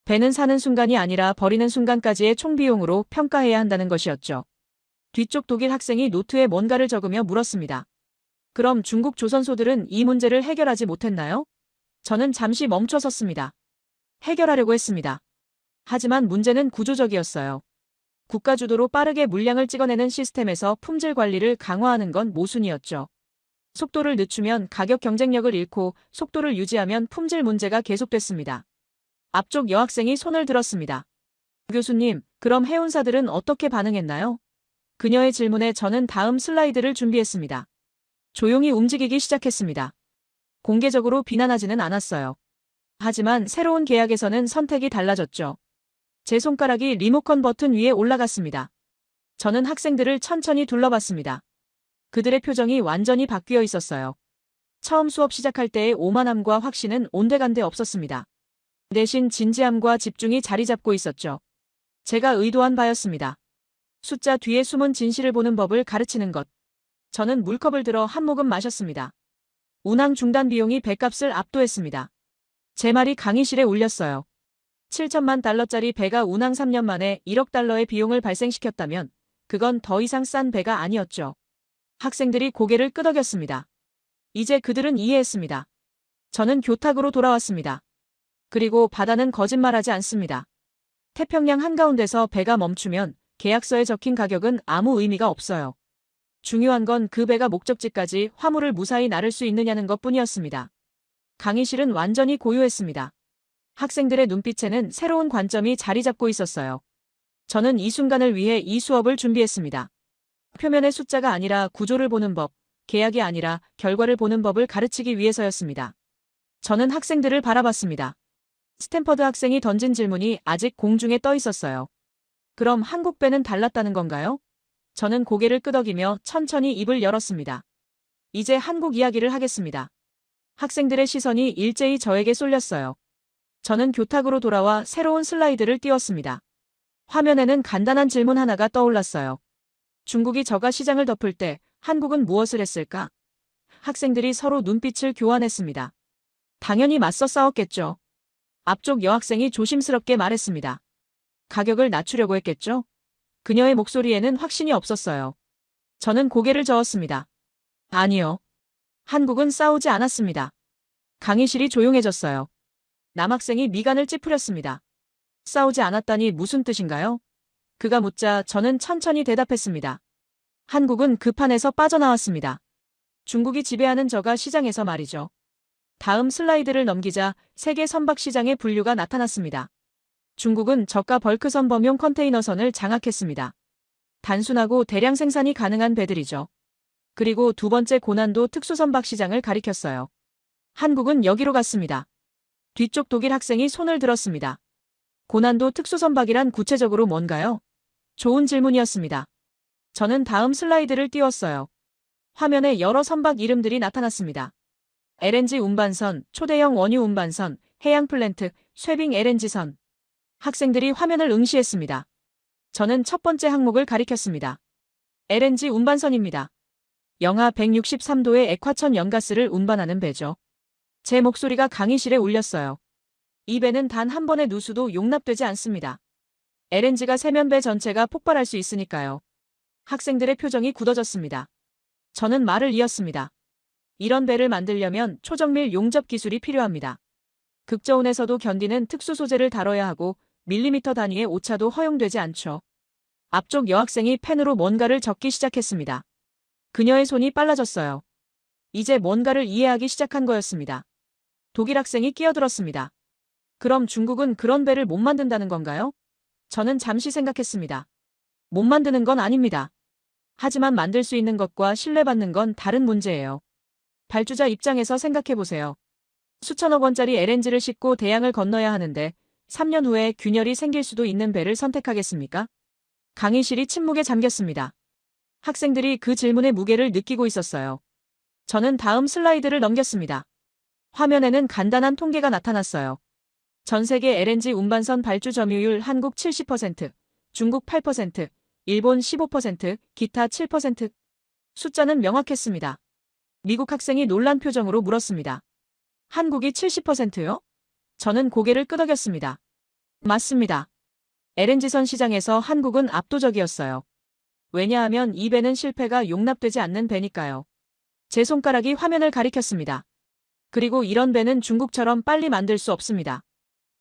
배는 사는 순간이 아니라 버리는 순간까지의 총비용으로 평가해야 한다는 것이었죠. 뒤쪽 독일 학생이 노트에 뭔가를 적으며 물었습니다. 그럼 중국 조선소들은 이 문제를 해결하지 못했나요? 저는 잠시 멈춰 섰습니다. 해결하려고 했습니다. 하지만 문제는 구조적이었어요. 국가 주도로 빠르게 물량을 찍어내는 시스템에서 품질 관리를 강화하는 건 모순이었죠. 속도를 늦추면 가격 경쟁력을 잃고 속도를 유지하면 품질 문제가 계속됐습니다. 앞쪽 여학생이 손을 들었습니다. 교수님, 그럼 해운사들은 어떻게 반응했나요? 그녀의 질문에 저는 다음 슬라이드를 준비했습니다. 조용히 움직이기 시작했습니다. 공개적으로 비난하지는 않았어요. 하지만 새로운 계약에서는 선택이 달라졌죠. 제 손가락이 리모컨 버튼 위에 올라갔습니다. 저는 학생들을 천천히 둘러봤습니다. 그들의 표정이 완전히 바뀌어 있었어요. 처음 수업 시작할 때의 오만함과 확신은 온데간데 없었습니다. 대신 진지함과 집중이 자리 잡고 있었죠. 제가 의도한 바였습니다. 숫자 뒤에 숨은 진실을 보는 법을 가르치는 것. 저는 물컵을 들어 한 모금 마셨습니다. 운항 중단 비용이 배값을 압도했습니다. 제 말이 강의실에 울렸어요. 7천만 달러짜리 배가 운항 3년 만에 1억 달러의 비용을 발생시켰다면 그건 더 이상 싼 배가 아니었죠. 학생들이 고개를 끄덕였습니다. 이제 그들은 이해했습니다. 저는 교탁으로 돌아왔습니다. 그리고 바다는 거짓말하지 않습니다. 태평양 한가운데서 배가 멈추면 계약서에 적힌 가격은 아무 의미가 없어요. 중요한 건 그 배가 목적지까지 화물을 무사히 나를 수 있느냐는 것뿐이었습니다. 강의실은 완전히 고요했습니다. 학생들의 눈빛에는 새로운 관점이 자리 잡고 있었어요. 저는 이 순간을 위해 이 수업을 준비했습니다. 표면의 숫자가 아니라 구조를 보는 법, 계약이 아니라 결과를 보는 법을 가르치기 위해서였습니다. 저는 학생들을 바라봤습니다. 스탠퍼드 학생이 던진 질문이 아직 공중에 떠 있었어요. 그럼 한국 배는 달랐다는 건가요? 저는 고개를 끄덕이며 천천히 입을 열었습니다. 이제 한국 이야기를 하겠습니다. 학생들의 시선이 일제히 저에게 쏠렸어요. 저는 교탁으로 돌아와 새로운 슬라이드를 띄웠습니다. 화면에는 간단한 질문 하나가 떠올랐어요. 중국이 저가 시장을 덮을 때 한국은 무엇을 했을까? 학생들이 서로 눈빛을 교환했습니다. 당연히 맞서 싸웠겠죠. 앞쪽 여학생이 조심스럽게 말했습니다. 가격을 낮추려고 했겠죠? 그녀의 목소리에는 확신이 없었어요. 저는 고개를 저었습니다. 아니요. 한국은 싸우지 않았습니다. 강의실이 조용해졌어요. 남학생이 미간을 찌푸렸습니다. 싸우지 않았다니 무슨 뜻인가요? 그가 묻자 저는 천천히 대답했습니다. 한국은 그 판에서 빠져나왔습니다. 중국이 지배하는 저가 시장에서 말이죠. 다음 슬라이드를 넘기자 세계 선박 시장의 분류가 나타났습니다. 중국은 저가 벌크 선범용 컨테이너선을 장악했습니다. 단순하고 대량 생산이 가능한 배들이죠. 그리고 두 번째 고난도 특수선박 시장을 가리켰어요. 한국은 여기로 갔습니다. 뒤쪽 독일 학생이 손을 들었습니다. 고난도 특수선박이란 구체적으로 뭔가요? 좋은 질문이었습니다. 저는 다음 슬라이드를 띄웠어요. 화면에 여러 선박 이름들이 나타났습니다. LNG 운반선, 초대형 원유 운반선, 해양 플랜트, 쇠빙 LNG선. 학생들이 화면을 응시했습니다. 저는 첫 번째 항목을 가리켰습니다. LNG 운반선입니다. 영하 163도의 액화천 연가스를 운반하는 배죠. 제 목소리가 강의실에 울렸어요. 이 배는 단 한 번의 누수도 용납되지 않습니다. LNG가 세면 배 전체가 폭발할 수 있으니까요. 학생들의 표정이 굳어졌습니다. 저는 말을 이었습니다. 이런 배를 만들려면 초정밀 용접 기술이 필요합니다. 극저온에서도 견디는 특수 소재를 다뤄야 하고 밀리미터 단위의 오차도 허용되지 않죠. 앞쪽 여학생이 펜으로 뭔가를 적기 시작했습니다. 그녀의 손이 빨라졌어요. 이제 뭔가를 이해하기 시작한 거였습니다. 독일 학생이 끼어들었습니다. 그럼 중국은 그런 배를 못 만든다는 건가요? 저는 잠시 생각했습니다. 못 만드는 건 아닙니다. 하지만 만들 수 있는 것과 신뢰받는 건 다른 문제예요. 발주자 입장에서 생각해보세요. 수천억 원짜리 LNG를 싣고 대양을 건너야 하는데 3년 후에 균열이 생길 수도 있는 배를 선택하겠습니까? 강의실이 침묵에 잠겼습니다. 학생들이 그 질문의 무게를 느끼고 있었어요. 저는 다음 슬라이드를 넘겼습니다. 화면에는 간단한 통계가 나타났어요. 전 세계 LNG 운반선 발주 점유율 한국 70%, 중국 8%, 일본 15%, 기타 7%. 숫자는 명확했습니다. 미국 학생이 놀란 표정으로 물었습니다. 한국이 70%요? 저는 고개를 끄덕였습니다. 맞습니다. LNG선 시장에서 한국은 압도적이었어요. 왜냐하면 이 배는 실패가 용납되지 않는 배니까요. 제 손가락이 화면을 가리켰습니다. 그리고 이런 배는 중국처럼 빨리 만들 수 없습니다.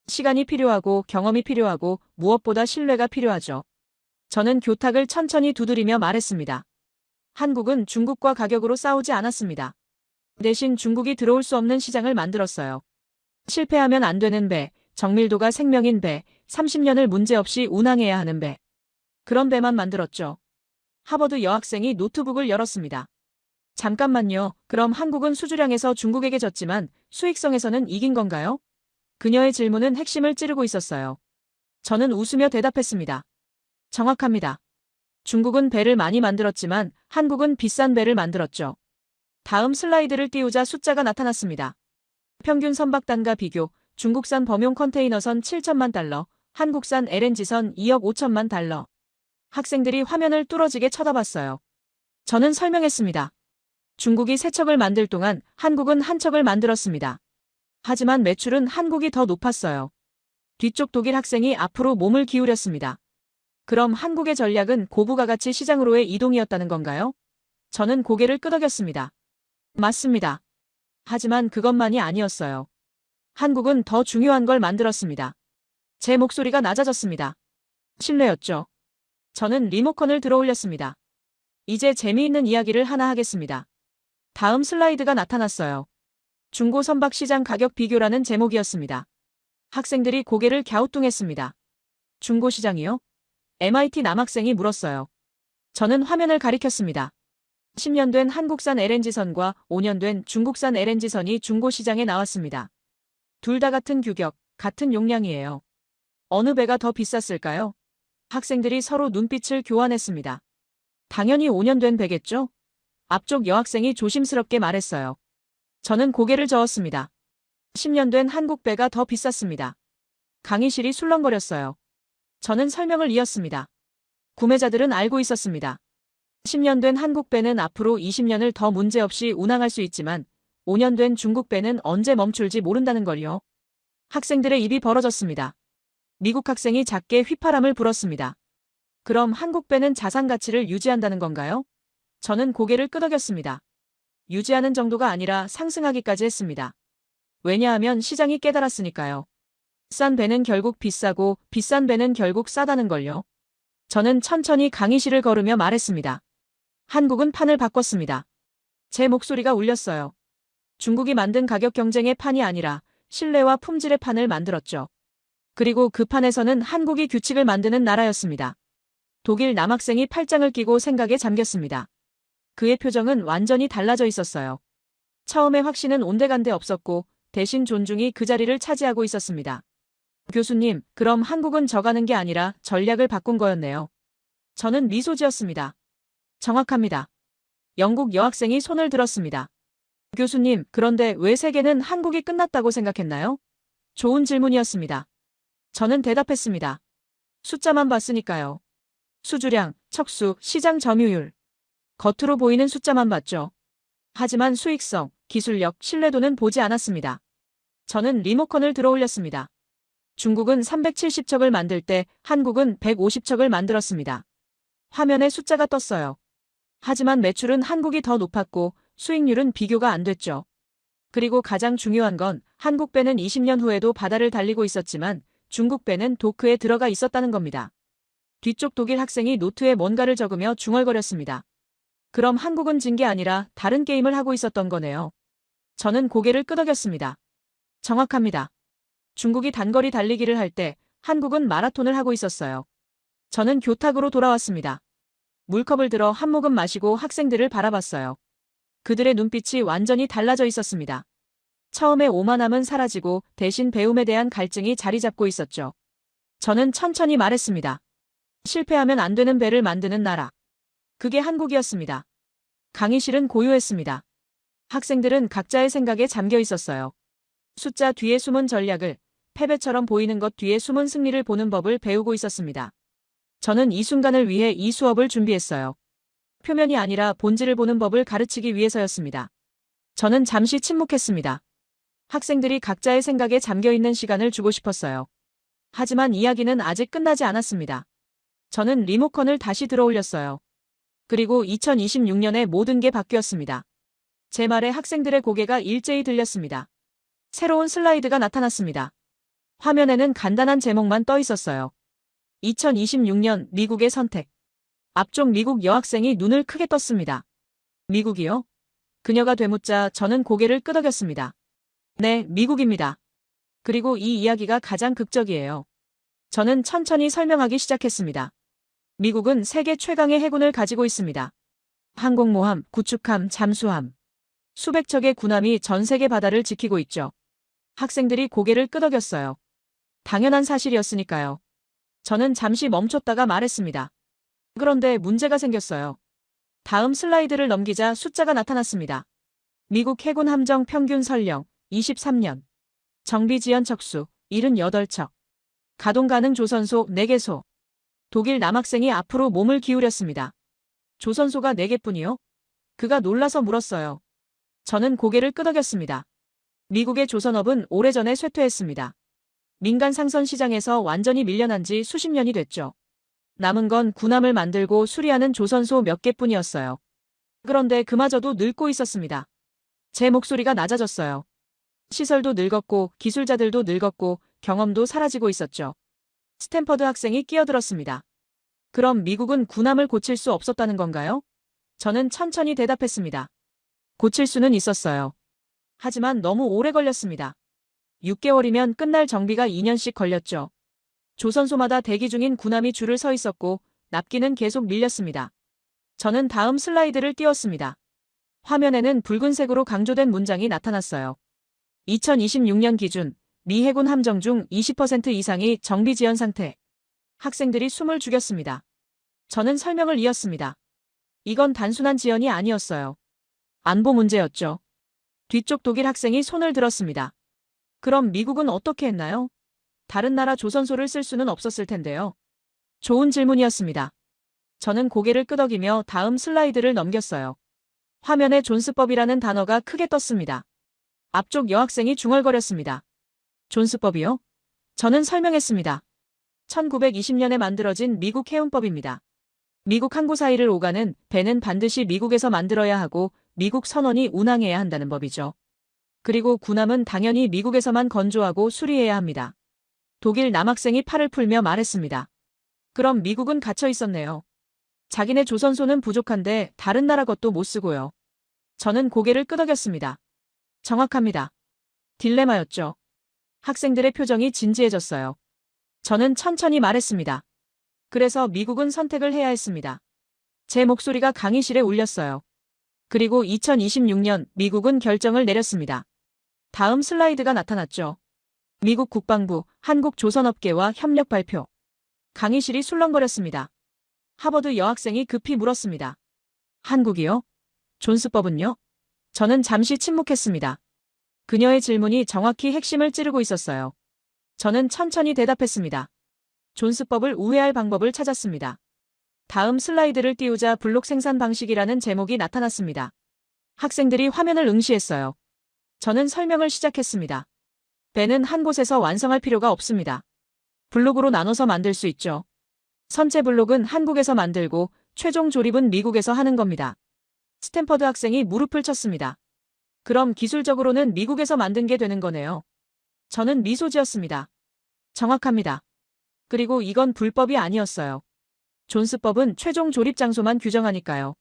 시간이 필요하고 경험이 필요하고 무엇보다 신뢰가 필요하죠. 저는 교탁을 천천히 두드리며 말했습니다. 한국은 중국과 가격으로 싸우지 않았습니다. 대신 중국이 들어올 수 없는 시장을 만들었어요. 실패하면 안 되는 배, 정밀도가 생명인 배, 30년을 문제없이 운항해야 하는 배. 그런 배만 만들었죠. 하버드 여학생이 노트북을 열었습니다. 잠깐만요. 그럼 한국은 수주량에서 중국에게 졌지만 수익성에서는 이긴 건가요? 그녀의 질문은 핵심을 찌르고 있었어요. 저는 웃으며 대답했습니다. 정확합니다. 중국은 배를 많이 만들었지만 한국은 비싼 배를 만들었죠. 다음 슬라이드를 띄우자 숫자가 나타났습니다. 평균 선박단가 비교, 중국산 범용 컨테이너선 7천만 달러, 한국산 LNG선 2억 5천만 달러. 학생들이 화면을 뚫어지게 쳐다봤어요. 저는 설명했습니다. 중국이 세 척을 만들 동안 한국은 한 척을 만들었습니다. 하지만 매출은 한국이 더 높았어요. 뒤쪽 독일 학생이 앞으로 몸을 기울였습니다. 그럼 한국의 전략은 고부가 가치 시장으로의 이동이었다는 건가요? 저는 고개를 끄덕였습니다. 맞습니다. 하지만 그것만이 아니었어요. 한국은 더 중요한 걸 만들었습니다. 제 목소리가 낮아졌습니다. 신뢰였죠. 저는 리모컨을 들어올렸습니다. 이제 재미있는 이야기를 하나 하겠습니다. 다음 슬라이드가 나타났어요. 중고 선박 시장 가격 비교라는 제목이었습니다. 학생들이 고개를 갸우뚱했습니다. 중고 시장이요? MIT 남학생이 물었어요. 저는 화면을 가리켰습니다. 10년 된 한국산 LNG선과 5년 된 중국산 LNG선이 중고 시장에 나왔습니다. 둘 다 같은 규격, 같은 용량이에요. 어느 배가 더 비쌌을까요? 학생들이 서로 눈빛을 교환했습니다. 당연히 5년 된 배겠죠? 앞쪽 여학생이 조심스럽게 말했어요. 저는 고개를 저었습니다. 10년 된 한국 배가 더 비쌌습니다. 강의실이 술렁거렸어요. 저는 설명을 이었습니다. 구매자들은 알고 있었습니다. 10년 된 한국 배는 앞으로 20년을 더 문제없이 운항할 수 있지만 5년 된 중국 배는 언제 멈출지 모른다는 걸요. 학생들의 입이 벌어졌습니다. 미국 학생이 작게 휘파람을 불었습니다. 그럼 한국 배는 자산 가치를 유지한다는 건가요? 저는 고개를 끄덕였습니다. 유지하는 정도가 아니라 상승하기까지 했습니다. 왜냐하면 시장이 깨달았으니까요. 싼 배는 결국 비싸고 비싼 배는 결국 싸다는 걸요. 저는 천천히 강의실을 걸으며 말했습니다. 한국은 판을 바꿨습니다. 제 목소리가 울렸어요. 중국이 만든 가격 경쟁의 판이 아니라 신뢰와 품질의 판을 만들었죠. 그리고 그 판에서는 한국이 규칙을 만드는 나라였습니다. 독일 남학생이 팔짱을 끼고 생각에 잠겼습니다. 그의 표정은 완전히 달라져 있었어요. 처음에 확신은 온데간데 없었고 대신 존중이 그 자리를 차지하고 있었습니다. 교수님, 그럼 한국은 져가는 게 아니라 전략을 바꾼 거였네요. 저는 미소 지었습니다. 정확합니다. 영국 여학생이 손을 들었습니다. 교수님, 그런데 왜 세계는 한국이 끝났다고 생각했나요? 좋은 질문이었습니다. 저는 대답했습니다. 숫자만 봤으니까요. 수주량, 척수, 시장 점유율. 겉으로 보이는 숫자만 봤죠. 하지만 수익성, 기술력, 신뢰도는 보지 않았습니다. 저는 리모컨을 들어올렸습니다. 중국은 370척을 만들 때 한국은 150척을 만들었습니다. 화면에 숫자가 떴어요. 하지만 매출은 한국이 더 높았고 수익률은 비교가 안 됐죠. 그리고 가장 중요한 건 한국 배는 20년 후에도 바다를 달리고 있었지만 중국 배는 도크에 들어가 있었다는 겁니다. 뒤쪽 독일 학생이 노트에 뭔가를 적으며 중얼거렸습니다. 그럼 한국은 진 게 아니라 다른 게임을 하고 있었던 거네요. 저는 고개를 끄덕였습니다. 정확합니다. 중국이 단거리 달리기를 할 때 한국은 마라톤을 하고 있었어요. 저는 교탁으로 돌아왔습니다. 물컵을 들어 한 모금 마시고 학생들을 바라봤어요. 그들의 눈빛이 완전히 달라져 있었습니다. 처음에 오만함은 사라지고 대신 배움에 대한 갈증이 자리 잡고 있었죠. 저는 천천히 말했습니다. 실패하면 안 되는 배를 만드는 나라. 그게 한국이었습니다. 강의실은 고요했습니다. 학생들은 각자의 생각에 잠겨 있었어요. 숫자 뒤에 숨은 전략을, 패배처럼 보이는 것 뒤에 숨은 승리를 보는 법을 배우고 있었습니다. 저는 이 순간을 위해 이 수업을 준비했어요. 표면이 아니라 본질을 보는 법을 가르치기 위해서였습니다. 저는 잠시 침묵했습니다. 학생들이 각자의 생각에 잠겨 있는 시간을 주고 싶었어요. 하지만 이야기는 아직 끝나지 않았습니다. 저는 리모컨을 다시 들어올렸어요. 그리고 2026년에 모든 게 바뀌었습니다. 제 말에 학생들의 고개가 일제히 들렸습니다. 새로운 슬라이드가 나타났습니다. 화면에는 간단한 제목만 떠 있었어요. 2026년 미국의 선택. 앞쪽 미국 여학생이 눈을 크게 떴습니다. 미국이요? 그녀가 되묻자 저는 고개를 끄덕였습니다. 네, 미국입니다. 그리고 이 이야기가 가장 극적이에요. 저는 천천히 설명하기 시작했습니다. 미국은 세계 최강의 해군을 가지고 있습니다. 항공모함, 구축함, 잠수함. 수백 척의 군함이 전 세계 바다를 지키고 있죠. 학생들이 고개를 끄덕였어요. 당연한 사실이었으니까요. 저는 잠시 멈췄다가 말했습니다. 그런데 문제가 생겼어요. 다음 슬라이드를 넘기자 숫자가 나타났습니다. 미국 해군 함정 평균 선령 23년. 정비 지연 척수 78척. 가동 가능 조선소 4개소. 독일 남학생이 앞으로 몸을 기울였습니다. 조선소가 4개뿐이요? 그가 놀라서 물었어요. 저는 고개를 끄덕였습니다. 미국의 조선업은 오래전에 쇠퇴했습니다. 민간 상선 시장에서 완전히 밀려난 지 수십 년이 됐죠. 남은 건 군함을 만들고 수리하는 조선소 몇 개뿐이었어요. 그런데 그마저도 늙고 있었습니다. 제 목소리가 낮아졌어요. 시설도 늙었고 기술자들도 늙었고 경험도 사라지고 있었죠. 스탠퍼드 학생이 끼어들었습니다. 그럼 미국은 군함을 고칠 수 없었다는 건가요? 저는 천천히 대답했습니다. 고칠 수는 있었어요. 하지만 너무 오래 걸렸습니다. 6개월이면 끝날 정비가 2년씩 걸렸죠. 조선소마다 대기 중인 군함이 줄을 서 있었고 납기는 계속 밀렸습니다. 저는 다음 슬라이드를 띄웠습니다. 화면에는 붉은색으로 강조된 문장이 나타났어요. 2026년 기준 미 해군 함정 중 20% 이상이 정비 지연 상태. 학생들이 숨을 죽였습니다. 저는 설명을 이었습니다. 이건 단순한 지연이 아니었어요. 안보 문제였죠. 뒤쪽 독일 학생이 손을 들었습니다. 그럼 미국은 어떻게 했나요? 다른 나라 조선소를 쓸 수는 없었을 텐데요. 좋은 질문이었습니다. 저는 고개를 끄덕이며 다음 슬라이드를 넘겼어요. 화면에 존스법이라는 단어가 크게 떴습니다. 앞쪽 여학생이 중얼거렸습니다. 존스법이요? 저는 설명했습니다. 1920년에 만들어진 미국 해운법입니다. 미국 항구 사이를 오가는 배는 반드시 미국에서 만들어야 하고 미국 선원이 운항해야 한다는 법이죠. 그리고 군함은 당연히 미국에서만 건조하고 수리해야 합니다. 독일 남학생이 팔을 풀며 말했습니다. 그럼 미국은 갇혀 있었네요. 자기네 조선소는 부족한데 다른 나라 것도 못 쓰고요. 저는 고개를 끄덕였습니다. 정확합니다. 딜레마였죠. 학생들의 표정이 진지해졌어요. 저는 천천히 말했습니다. 그래서 미국은 선택을 해야 했습니다. 제 목소리가 강의실에 울렸어요. 그리고 2026년 미국은 결정을 내렸습니다. 다음 슬라이드가 나타났죠. 미국 국방부, 한국조선업계와 협력 발표. 강의실이 술렁거렸습니다. 하버드 여학생이 급히 물었습니다. 한국이요? 존스법은요? 저는 잠시 침묵했습니다. 그녀의 질문이 정확히 핵심을 찌르고 있었어요. 저는 천천히 대답했습니다. 존스법을 우회할 방법을 찾았습니다. 다음 슬라이드를 띄우자 블록 생산 방식이라는 제목이 나타났습니다. 학생들이 화면을 응시했어요. 저는 설명을 시작했습니다. 배는 한 곳에서 완성할 필요가 없습니다. 블록으로 나눠서 만들 수 있죠. 선체 블록은 한국에서 만들고 최종 조립은 미국에서 하는 겁니다. 스탠퍼드 학생이 무릎을 쳤습니다. 그럼 기술적으로는 미국에서 만든 게 되는 거네요. 저는 미소 지었습니다. 정확합니다. 그리고 이건 불법이 아니었어요. 존스법은 최종 조립 장소만 규정하니까요.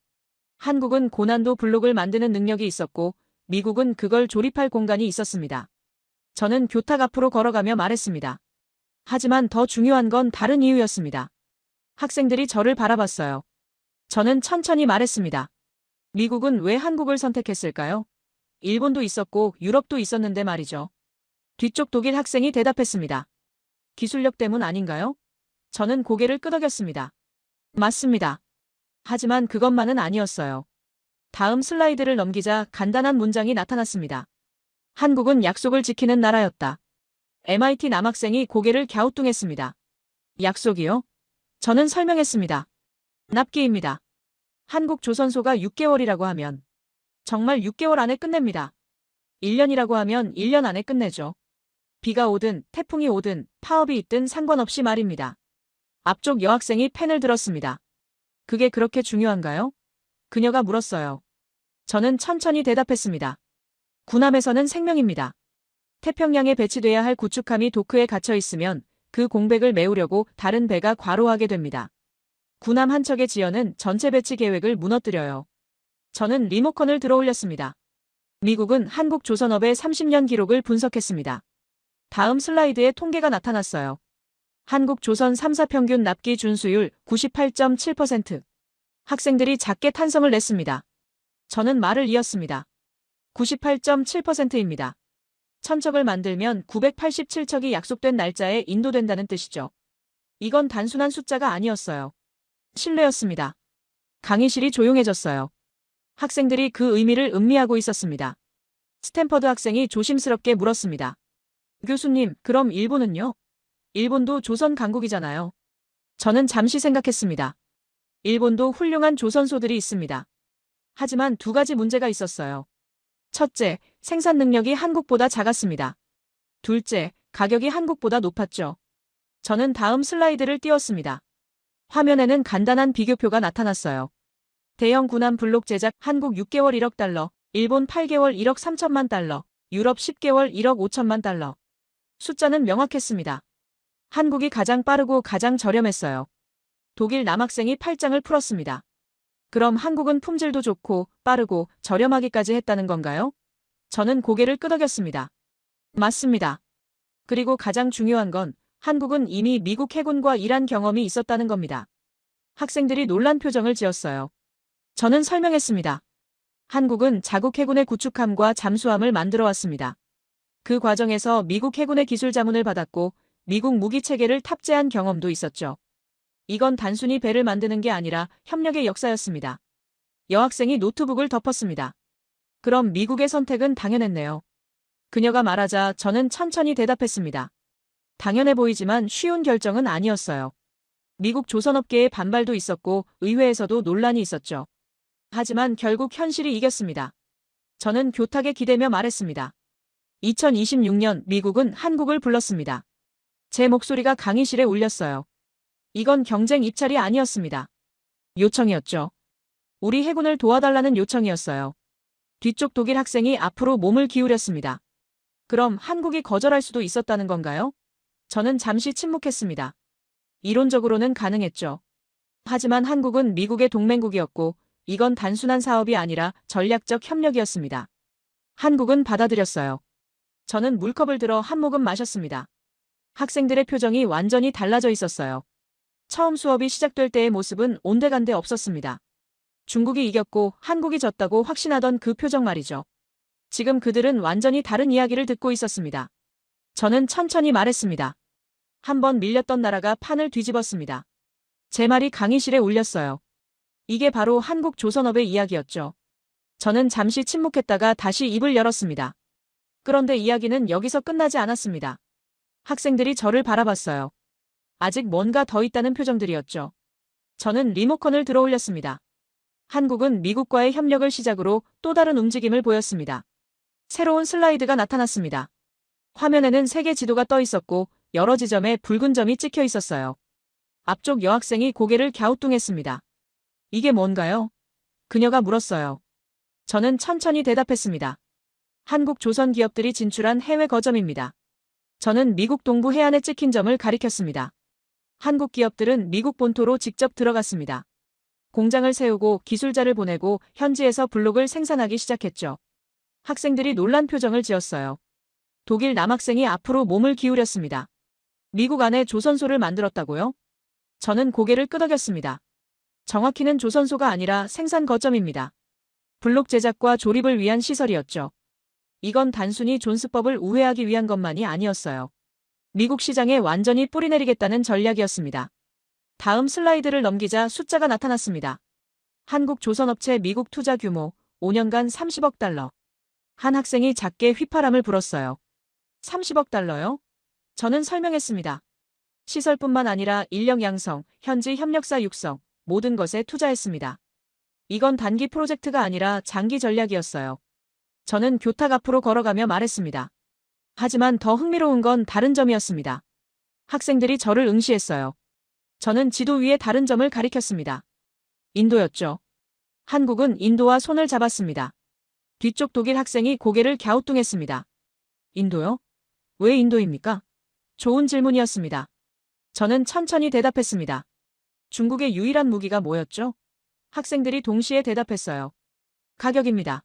한국은 고난도 블록을 만드는 능력이 있었고 미국은 그걸 조립할 공간이 있었습니다. 저는 교탁 앞으로 걸어가며 말했습니다. 하지만 더 중요한 건 다른 이유였습니다. 학생들이 저를 바라봤어요. 저는 천천히 말했습니다. 미국은 왜 한국을 선택했을까요? 일본도 있었고 유럽도 있었는데 말이죠. 뒤쪽 독일 학생이 대답했습니다. 기술력 때문 아닌가요? 저는 고개를 끄덕였습니다. 맞습니다. 하지만 그것만은 아니었어요. 다음 슬라이드를 넘기자 간단한 문장이 나타났습니다. 한국은 약속을 지키는 나라였다. MIT 남학생이 고개를 갸우뚱했습니다. 약속이요? 저는 설명했습니다. 납기입니다. 한국 조선소가 6개월이라고 하면 정말 6개월 안에 끝냅니다. 1년이라고 하면 1년 안에 끝내죠. 비가 오든 태풍이 오든 파업이 있든 상관없이 말입니다. 앞쪽 여학생이 펜을 들었습니다. 그게 그렇게 중요한가요? 그녀가 물었어요. 저는 천천히 대답했습니다. 군함에서는 생명입니다. 태평양에 배치돼야 할 구축함이 도크에 갇혀 있으면 그 공백을 메우려고 다른 배가 과로하게 됩니다. 군함 한 척의 지연은 전체 배치 계획을 무너뜨려요. 저는 리모컨을 들어올렸습니다. 미국은 한국 조선업의 30년 기록을 분석했습니다. 다음 슬라이드에 통계가 나타났어요. 한국 조선 3사 평균 납기 준수율 98.7%. 학생들이 작게 탄성을 냈습니다. 저는 말을 이었습니다. 98.7%입니다. 1000척을 만들면 987척이 약속된 날짜에 인도된다는 뜻이죠. 이건 단순한 숫자가 아니었어요. 신뢰였습니다. 강의실이 조용해졌어요. 학생들이 그 의미를 음미하고 있었습니다. 스탠퍼드 학생이 조심스럽게 물었습니다. 교수님, 그럼 일본은요? 일본도 조선 강국이잖아요. 저는 잠시 생각했습니다. 일본도 훌륭한 조선소들이 있습니다. 하지만 두 가지 문제가 있었어요. 첫째, 생산 능력이 한국보다 작았습니다. 둘째, 가격이 한국보다 높았죠. 저는 다음 슬라이드를 띄웠습니다. 화면에는 간단한 비교표가 나타났어요. 대형 군함 블록 제작 한국 6개월 1억 달러, 일본 8개월 1억 3천만 달러, 유럽 10개월 1억 5천만 달러. 숫자는 명확했습니다. 한국이 가장 빠르고 가장 저렴했어요. 독일 남학생이 팔짱을 풀었습니다. 그럼 한국은 품질도 좋고 빠르고 저렴하기까지 했다는 건가요? 저는 고개를 끄덕였습니다. 맞습니다. 그리고 가장 중요한 건 한국은 이미 미국 해군과 일한 경험이 있었다는 겁니다. 학생들이 놀란 표정을 지었어요. 저는 설명했습니다. 한국은 자국 해군의 구축함과 잠수함을 만들어 왔습니다. 그 과정에서 미국 해군의 기술 자문을 받았고 미국 무기 체계를 탑재한 경험도 있었죠. 이건 단순히 배를 만드는 게 아니라 협력의 역사였습니다. 여학생이 노트북을 덮었습니다. 그럼 미국의 선택은 당연했네요. 그녀가 말하자 저는 천천히 대답했습니다. 당연해 보이지만 쉬운 결정은 아니었어요. 미국 조선업계의 반발도 있었고 의회에서도 논란이 있었죠. 하지만 결국 현실이 이겼습니다. 저는 교탁에 기대며 말했습니다. 2026년 미국은 한국을 불렀습니다. 제 목소리가 강의실에 울렸어요. 이건 경쟁 입찰이 아니었습니다. 요청이었죠. 우리 해군을 도와달라는 요청이었어요. 뒤쪽 독일 학생이 앞으로 몸을 기울였습니다. 그럼 한국이 거절할 수도 있었다는 건가요? 저는 잠시 침묵했습니다. 이론적으로는 가능했죠. 하지만 한국은 미국의 동맹국이었고 이건 단순한 사업이 아니라 전략적 협력이었습니다. 한국은 받아들였어요. 저는 물컵을 들어 한 모금 마셨습니다. 학생들의 표정이 완전히 달라져 있었어요. 처음 수업이 시작될 때의 모습은 온데간데 없었습니다. 중국이 이겼고 한국이 졌다고 확신하던 그 표정 말이죠. 지금 그들은 완전히 다른 이야기를 듣고 있었습니다. 저는 천천히 말했습니다. 한번 밀렸던 나라가 판을 뒤집었습니다. 제 말이 강의실에 울렸어요. 이게 바로 한국 조선업의 이야기였죠. 저는 잠시 침묵했다가 다시 입을 열었습니다. 그런데 이야기는 여기서 끝나지 않았습니다. 학생들이 저를 바라봤어요. 아직 뭔가 더 있다는 표정들이었죠. 저는 리모컨을 들어 올렸습니다. 한국은 미국과의 협력을 시작으로 또 다른 움직임을 보였습니다. 새로운 슬라이드가 나타났습니다. 화면에는 세계 지도가 떠 있었고 여러 지점에 붉은 점이 찍혀 있었어요. 앞쪽 여학생이 고개를 갸우뚱했습니다. 이게 뭔가요? 그녀가 물었어요. 저는 천천히 대답했습니다. 한국 조선 기업들이 진출한 해외 거점입니다. 저는 미국 동부 해안에 찍힌 점을 가리켰습니다. 한국 기업들은 미국 본토로 직접 들어갔습니다. 공장을 세우고 기술자를 보내고 현지에서 블록을 생산하기 시작했죠. 학생들이 놀란 표정을 지었어요. 독일 남학생이 앞으로 몸을 기울였습니다. 미국 안에 조선소를 만들었다고요? 저는 고개를 끄덕였습니다. 정확히는 조선소가 아니라 생산 거점입니다. 블록 제작과 조립을 위한 시설이었죠. 이건 단순히 존스법을 우회하기 위한 것만이 아니었어요. 미국 시장에 완전히 뿌리내리겠다는 전략이었습니다. 다음 슬라이드를 넘기자 숫자가 나타났습니다. 한국 조선업체 미국 투자 규모 5년간 30억 달러. 한 학생이 작게 휘파람을 불었어요. 30억 달러요? 저는 설명했습니다. 시설뿐만 아니라 인력 양성, 현지 협력사 육성, 모든 것에 투자했습니다. 이건 단기 프로젝트가 아니라 장기 전략이었어요. 저는 교탁 앞으로 걸어가며 말했습니다. 하지만 더 흥미로운 건 다른 점이었습니다. 학생들이 저를 응시했어요. 저는 지도 위에 다른 점을 가리켰습니다. 인도였죠. 한국은 인도와 손을 잡았습니다. 뒤쪽 독일 학생이 고개를 갸우뚱했습니다. 인도요? 왜 인도입니까? 좋은 질문이었습니다. 저는 천천히 대답했습니다. 중국의 유일한 무기가 뭐였죠? 학생들이 동시에 대답했어요. 가격입니다.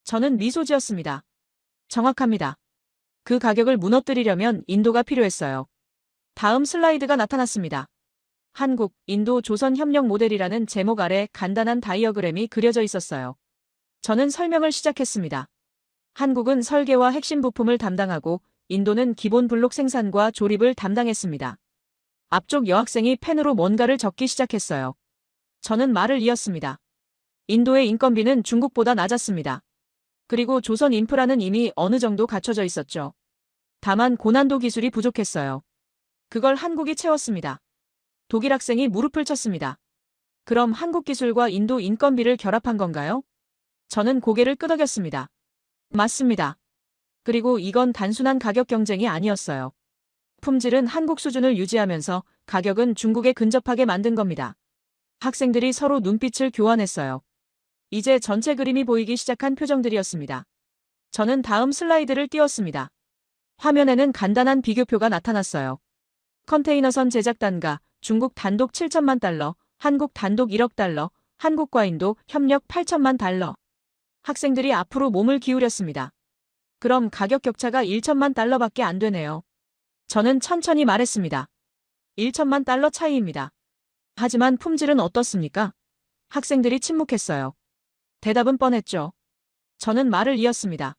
저는 미소 지었습니다. 정확합니다. 그 가격을 무너뜨리려면 인도가 필요했어요. 다음 슬라이드가 나타났습니다. 한국, 인도 조선 협력 모델이라는 제목 아래 간단한 다이어그램이 그려져 있었어요. 저는 설명을 시작했습니다. 한국은 설계와 핵심 부품을 담당하고 인도는 기본 블록 생산과 조립을 담당했습니다. 앞쪽 여학생이 펜으로 뭔가를 적기 시작했어요. 저는 말을 이었습니다. 인도의 인건비는 중국보다 낮았습니다. 그리고 조선 인프라는 이미 어느 정도 갖춰져 있었죠. 다만 고난도 기술이 부족했어요. 그걸 한국이 채웠습니다. 독일 학생이 무릎을 쳤습니다. 그럼 한국 기술과 인도 인건비를 결합한 건가요? 저는 고개를 끄덕였습니다. 맞습니다. 그리고 이건 단순한 가격 경쟁이 아니었어요. 품질은 한국 수준을 유지하면서 가격은 중국에 근접하게 만든 겁니다. 학생들이 서로 눈빛을 교환했어요. 이제 전체 그림이 보이기 시작한 표정들이었습니다. 저는 다음 슬라이드를 띄웠습니다. 화면에는 간단한 비교표가 나타났어요. 컨테이너선 제작 단가, 중국 단독 7천만 달러, 한국 단독 1억 달러, 한국과 인도 협력 8천만 달러. 학생들이 앞으로 몸을 기울였습니다. 그럼 가격 격차가 1천만 달러밖에 안 되네요. 저는 천천히 말했습니다. 1천만 달러 차이입니다. 하지만 품질은 어떻습니까? 학생들이 침묵했어요. 대답은 뻔했죠. 저는 말을 이었습니다.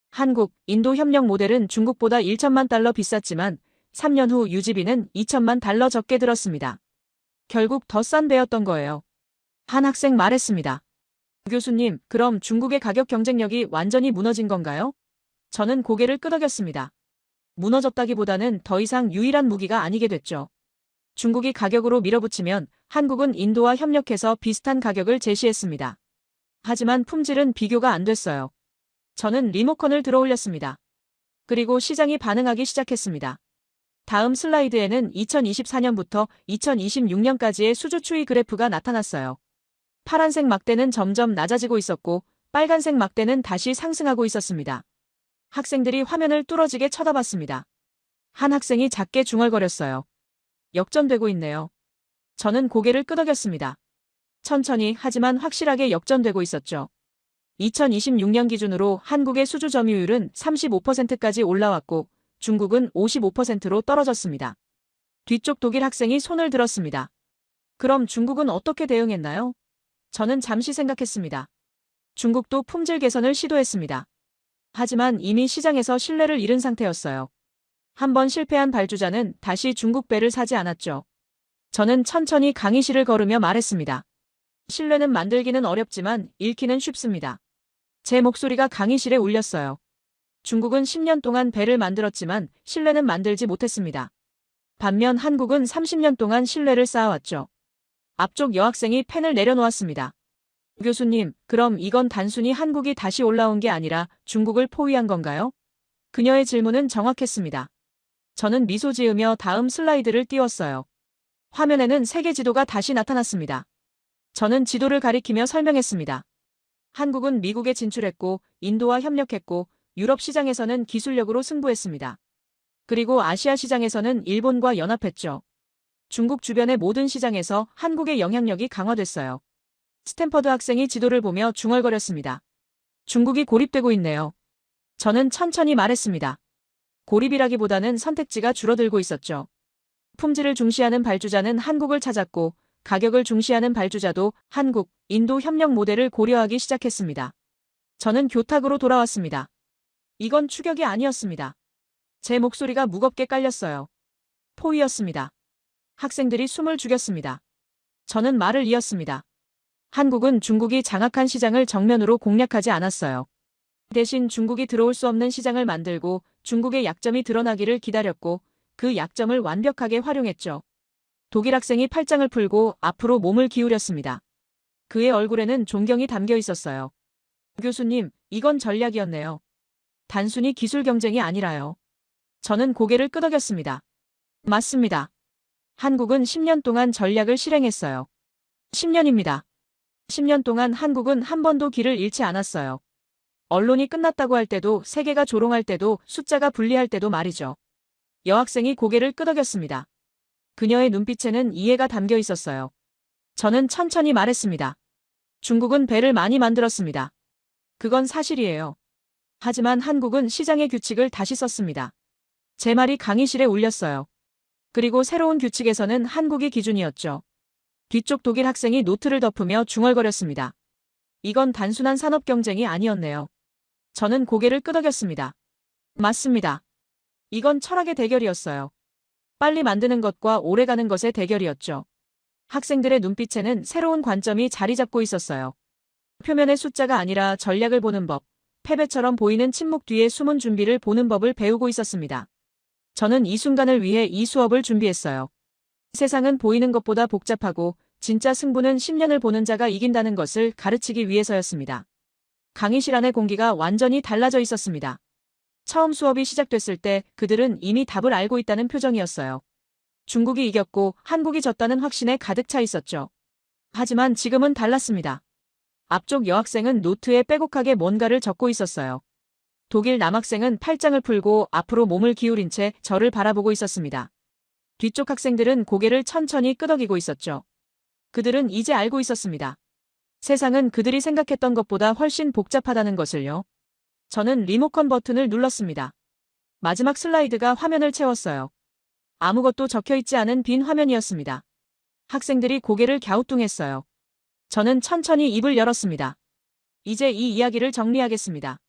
한국, 인도 협력 모델은 중국보다 1천만 달러 비쌌지만 3년 후 유지비는 2천만 달러 적게 들었습니다. 결국 더 싼 배였던 거예요. 한 학생 말했습니다. 교수님, 그럼 중국의 가격 경쟁력이 완전히 무너진 건가요? 저는 고개를 끄덕였습니다. 무너졌다기보다는 더 이상 유일한 무기가 아니게 됐죠. 중국이 가격으로 밀어붙이면 한국은 인도와 협력해서 비슷한 가격을 제시했습니다. 하지만 품질은 비교가 안 됐어요. 저는 리모컨을 들어 올렸습니다. 그리고 시장이 반응하기 시작했습니다. 다음 슬라이드에는 2024년부터 2026년까지의 수주 추이 그래프가 나타났어요. 파란색 막대는 점점 낮아지고 있었고 빨간색 막대는 다시 상승하고 있었습니다. 학생들이 화면을 뚫어지게 쳐다봤습니다. 한 학생이 작게 중얼거렸어요. 역전되고 있네요. 저는 고개를 끄덕였습니다. 천천히 하지만 확실하게 역전되고 있었죠. 2026년 기준으로 한국의 수주 점유율은 35%까지 올라왔고 중국은 55%로 떨어졌습니다. 뒤쪽 독일 학생이 손을 들었습니다. 그럼 중국은 어떻게 대응했나요? 저는 잠시 생각했습니다. 중국도 품질 개선을 시도했습니다. 하지만 이미 시장에서 신뢰를 잃은 상태였어요. 한번 실패한 발주자는 다시 중국 배를 사지 않았죠. 저는 천천히 강의실을 걸으며 말했습니다. 신뢰는 만들기는 어렵지만 잃기는 쉽습니다. 제 목소리가 강의실에 울렸어요. 중국은 10년 동안 배를 만들었지만 신뢰는 만들지 못했습니다. 반면 한국은 30년 동안 신뢰를 쌓아왔죠. 앞쪽 여학생이 펜을 내려놓았습니다. 교수님, 그럼 이건 단순히 한국이 다시 올라온 게 아니라 중국을 포위한 건가요? 그녀의 질문은 정확했습니다. 저는 미소 지으며 다음 슬라이드를 띄웠어요. 화면에는 세계 지도가 다시 나타났습니다. 저는 지도를 가리키며 설명했습니다. 한국은 미국에 진출했고 인도와 협력했고 유럽 시장에서는 기술력으로 승부했습니다. 그리고 아시아 시장에서는 일본과 연합했죠. 중국 주변의 모든 시장에서 한국의 영향력이 강화됐어요. 스탠퍼드 학생이 지도를 보며 중얼거렸습니다. 중국이 고립되고 있네요. 저는 천천히 말했습니다. 고립이라기보다는 선택지가 줄어들고 있었죠. 품질을 중시하는 발주자는 한국을 찾았고 가격을 중시하는 발주자도 한국, 인도 협력 모델을 고려하기 시작했습니다. 저는 교탁으로 돌아왔습니다. 이건 추격이 아니었습니다. 제 목소리가 무겁게 깔렸어요. 포위였습니다. 학생들이 숨을 죽였습니다. 저는 말을 이었습니다. 한국은 중국이 장악한 시장을 정면으로 공략하지 않았어요. 대신 중국이 들어올 수 없는 시장을 만들고 중국의 약점이 드러나기를 기다렸고 그 약점을 완벽하게 활용했죠. 독일 학생이 팔짱을 풀고 앞으로 몸을 기울였습니다. 그의 얼굴에는 존경이 담겨 있었어요. 교수님, 이건 전략이었네요. 단순히 기술 경쟁이 아니라요. 저는 고개를 끄덕였습니다. 맞습니다. 한국은 10년 동안 전략을 실행했어요. 10년입니다. 10년 동안 한국은 한 번도 길을 잃지 않았어요. 언론이 끝났다고 할 때도 세계가 조롱할 때도 숫자가 불리할 때도 말이죠. 여학생이 고개를 끄덕였습니다. 그녀의 눈빛에는 이해가 담겨 있었어요. 저는 천천히 말했습니다. 중국은 배를 많이 만들었습니다. 그건 사실이에요. 하지만 한국은 시장의 규칙을 다시 썼습니다. 제 말이 강의실에 울렸어요. 그리고 새로운 규칙에서는 한국이 기준이었죠. 뒤쪽 독일 학생이 노트를 덮으며 중얼거렸습니다. 이건 단순한 산업 경쟁이 아니었네요. 저는 고개를 끄덕였습니다. 맞습니다. 이건 철학의 대결이었어요. 빨리 만드는 것과 오래가는 것의 대결이었죠. 학생들의 눈빛에는 새로운 관점이 자리 잡고 있었어요. 표면의 숫자가 아니라 전략을 보는 법, 패배처럼 보이는 침묵 뒤에 숨은 준비를 보는 법을 배우고 있었습니다. 저는 이 순간을 위해 이 수업을 준비했어요. 세상은 보이는 것보다 복잡하고 진짜 승부는 10년을 보는 자가 이긴다는 것을 가르치기 위해서였습니다. 강의실 안의 공기가 완전히 달라져 있었습니다. 처음 수업이 시작됐을 때 그들은 이미 답을 알고 있다는 표정이었어요. 중국이 이겼고 한국이 졌다는 확신에 가득 차 있었죠. 하지만 지금은 달랐습니다. 앞쪽 여학생은 노트에 빼곡하게 뭔가를 적고 있었어요. 독일 남학생은 팔짱을 풀고 앞으로 몸을 기울인 채 저를 바라보고 있었습니다. 뒤쪽 학생들은 고개를 천천히 끄덕이고 있었죠. 그들은 이제 알고 있었습니다. 세상은 그들이 생각했던 것보다 훨씬 복잡하다는 것을요. 저는 리모컨 버튼을 눌렀습니다. 마지막 슬라이드가 화면을 채웠어요. 아무것도 적혀있지 않은 빈 화면이었습니다. 학생들이 고개를 갸우뚱했어요. 저는 천천히 입을 열었습니다. 이제 이 이야기를 정리하겠습니다.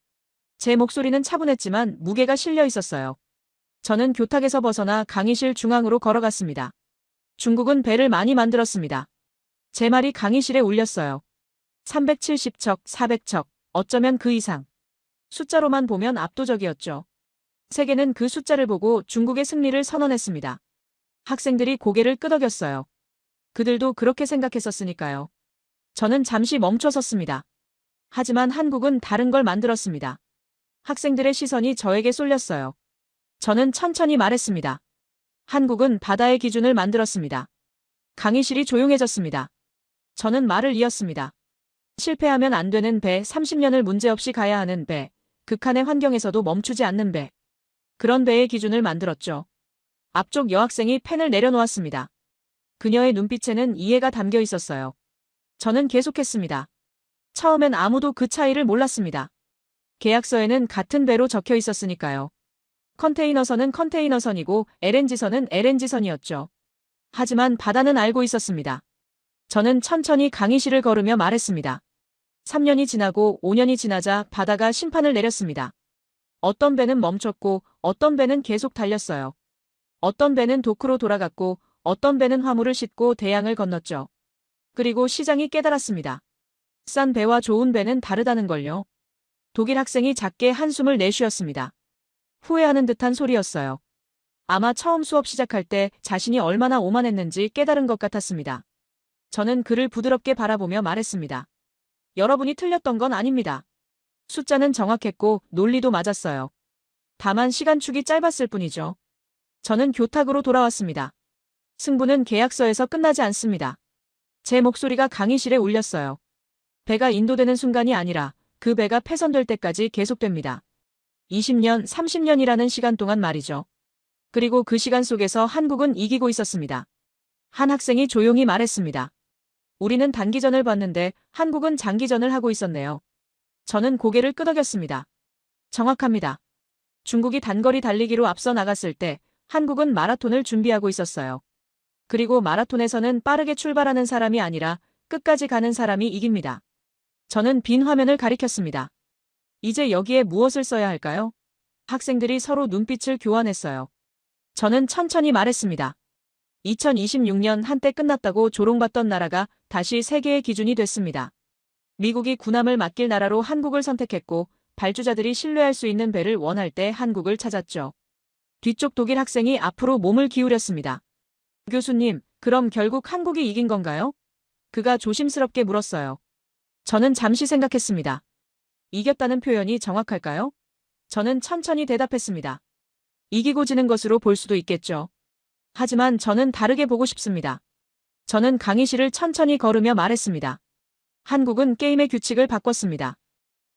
제 목소리는 차분했지만 무게가 실려 있었어요. 저는 교탁에서 벗어나 강의실 중앙으로 걸어갔습니다. 중국은 배를 많이 만들었습니다. 제 말이 강의실에 울렸어요. 370척, 400척, 어쩌면 그 이상. 숫자로만 보면 압도적이었죠. 세계는 그 숫자를 보고 중국의 승리를 선언했습니다. 학생들이 고개를 끄덕였어요. 그들도 그렇게 생각했었으니까요. 저는 잠시 멈춰 섰습니다. 하지만 한국은 다른 걸 만들었습니다. 학생들의 시선이 저에게 쏠렸어요. 저는 천천히 말했습니다. 한국은 바다의 기준을 만들었습니다. 강의실이 조용해졌습니다. 저는 말을 이었습니다. 실패하면 안 되는 배, 30년을 문제없이 가야 하는 배, 극한의 환경에서도 멈추지 않는 배. 그런 배의 기준을 만들었죠. 앞쪽 여학생이 펜을 내려놓았습니다. 그녀의 눈빛에는 이해가 담겨 있었어요. 저는 계속했습니다. 처음엔 아무도 그 차이를 몰랐습니다. 계약서에는 같은 배로 적혀 있었으니까요. 컨테이너선은 컨테이너선이고 LNG선은 LNG선이었죠. 하지만 바다는 알고 있었습니다. 저는 천천히 강의실을 걸으며 말했습니다. 3년이 지나고 5년이 지나자 바다가 심판을 내렸습니다. 어떤 배는 멈췄고 어떤 배는 계속 달렸어요. 어떤 배는 도크로 돌아갔고 어떤 배는 화물을 싣고 대양을 건넜죠. 그리고 시장이 깨달았습니다. 싼 배와 좋은 배는 다르다는 걸요. 독일 학생이 작게 한숨을 내쉬었습니다. 후회하는 듯한 소리였어요. 아마 처음 수업 시작할 때 자신이 얼마나 오만했는지 깨달은 것 같았습니다. 저는 그를 부드럽게 바라보며 말했습니다. 여러분이 틀렸던 건 아닙니다. 숫자는 정확했고 논리도 맞았어요. 다만 시간축이 짧았을 뿐이죠. 저는 교탁으로 돌아왔습니다. 승부는 계약서에서 끝나지 않습니다. 제 목소리가 강의실에 울렸어요. 배가 인도되는 순간이 아니라 그 배가 폐선될 때까지 계속됩니다. 20년, 30년이라는 시간 동안 말이죠. 그리고 그 시간 속에서 한국은 이기고 있었습니다. 한 학생이 조용히 말했습니다. 우리는 단기전을 봤는데 한국은 장기전을 하고 있었네요. 저는 고개를 끄덕였습니다. 정확합니다. 중국이 단거리 달리기로 앞서 나갔을 때 한국은 마라톤을 준비하고 있었어요. 그리고 마라톤에서는 빠르게 출발하는 사람이 아니라 끝까지 가는 사람이 이깁니다. 저는 빈 화면을 가리켰습니다. 이제 여기에 무엇을 써야 할까요? 학생들이 서로 눈빛을 교환했어요. 저는 천천히 말했습니다. 2026년 한때 끝났다고 조롱받던 나라가 다시 세계의 기준이 됐습니다. 미국이 군함을 맡길 나라로 한국을 선택했고 발주자들이 신뢰할 수 있는 배를 원할 때 한국을 찾았죠. 뒤쪽 독일 학생이 앞으로 몸을 기울였습니다. 교수님, 그럼 결국 한국이 이긴 건가요? 그가 조심스럽게 물었어요. 저는 잠시 생각했습니다. 이겼다는 표현이 정확할까요? 저는 천천히 대답했습니다. 이기고 지는 것으로 볼 수도 있겠죠. 하지만 저는 다르게 보고 싶습니다. 저는 강의실을 천천히 걸으며 말했습니다. 한국은 게임의 규칙을 바꿨습니다.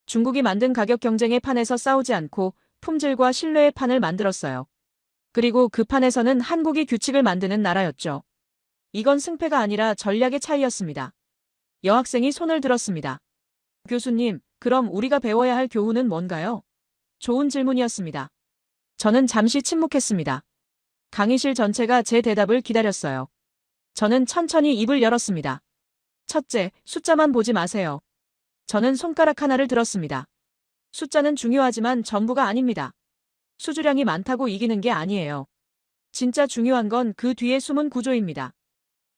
중국이 만든 가격 경쟁의 판에서 싸우지 않고 품질과 신뢰의 판을 만들었어요. 그리고 그 판에서는 한국이 규칙을 만드는 나라였죠. 이건 승패가 아니라 전략의 차이였습니다. 여학생이 손을 들었습니다. 교수님, 그럼 우리가 배워야 할 교훈은 뭔가요? 좋은 질문이었습니다. 저는 잠시 침묵했습니다. 강의실 전체가 제 대답을 기다렸어요. 저는 천천히 입을 열었습니다. 첫째, 숫자만 보지 마세요. 저는 손가락 하나를 들었습니다. 숫자는 중요하지만 전부가 아닙니다. 수주량이 많다고 이기는 게 아니에요. 진짜 중요한 건 그 뒤에 숨은 구조입니다.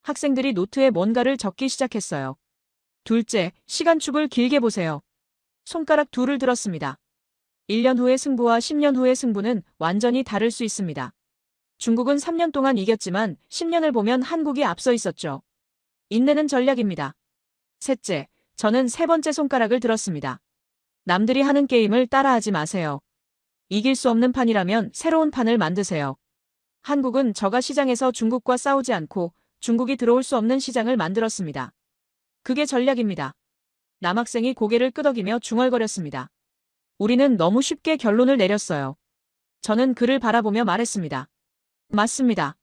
학생들이 노트에 뭔가를 적기 시작했어요. 둘째, 시간축을 길게 보세요. 손가락 둘을 들었습니다. 1년 후의 승부와 10년 후의 승부는 완전히 다를 수 있습니다. 중국은 3년 동안 이겼지만 10년을 보면 한국이 앞서 있었죠. 인내는 전략입니다. 셋째, 저는 세 번째 손가락을 들었습니다. 남들이 하는 게임을 따라하지 마세요. 이길 수 없는 판이라면 새로운 판을 만드세요. 한국은 저가 시장에서 중국과 싸우지 않고 중국이 들어올 수 없는 시장을 만들었습니다. 그게 전략입니다. 남학생이 고개를 끄덕이며 중얼거렸습니다. 우리는 너무 쉽게 결론을 내렸어요. 저는 그를 바라보며 말했습니다. 맞습니다.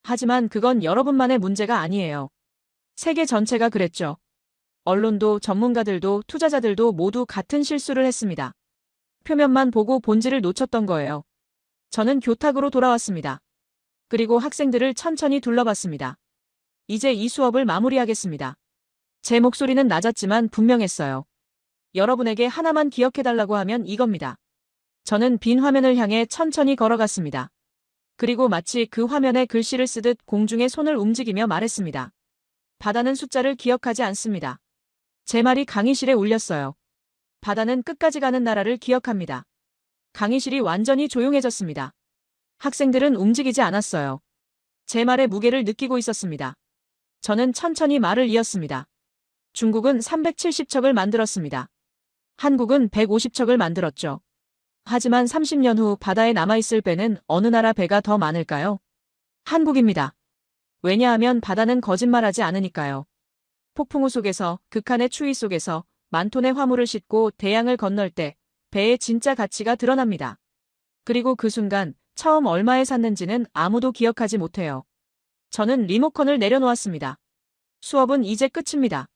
하지만 그건 여러분만의 문제가 아니에요. 세계 전체가 그랬죠. 언론도 전문가들도 투자자들도 모두 같은 실수를 했습니다. 표면만 보고 본질을 놓쳤던 거예요. 저는 교탁으로 돌아왔습니다. 그리고 학생들을 천천히 둘러봤습니다. 이제 이 수업을 마무리하겠습니다. 제 목소리는 낮았지만 분명했어요. 여러분에게 하나만 기억해달라고 하면 이겁니다. 저는 빈 화면을 향해 천천히 걸어갔습니다. 그리고 마치 그 화면에 글씨를 쓰듯 공중에 손을 움직이며 말했습니다. 바다는 숫자를 기억하지 않습니다. 제 말이 강의실에 울렸어요. 바다는 끝까지 가는 나라를 기억합니다. 강의실이 완전히 조용해졌습니다. 학생들은 움직이지 않았어요. 제 말의 무게를 느끼고 있었습니다. 저는 천천히 말을 이었습니다. 중국은 370척을 만들었습니다. 한국은 150척을 만들었죠. 하지만 30년 후 바다에 남아있을 배는 어느 나라 배가 더 많을까요? 한국입니다. 왜냐하면 바다는 거짓말하지 않으니까요. 폭풍우 속에서, 극한의 추위 속에서 만 톤의 화물을 싣고 대양을 건널 때 배의 진짜 가치가 드러납니다. 그리고 그 순간 처음 얼마에 샀는지는 아무도 기억하지 못해요. 저는 리모컨을 내려놓았습니다. 수업은 이제 끝입니다.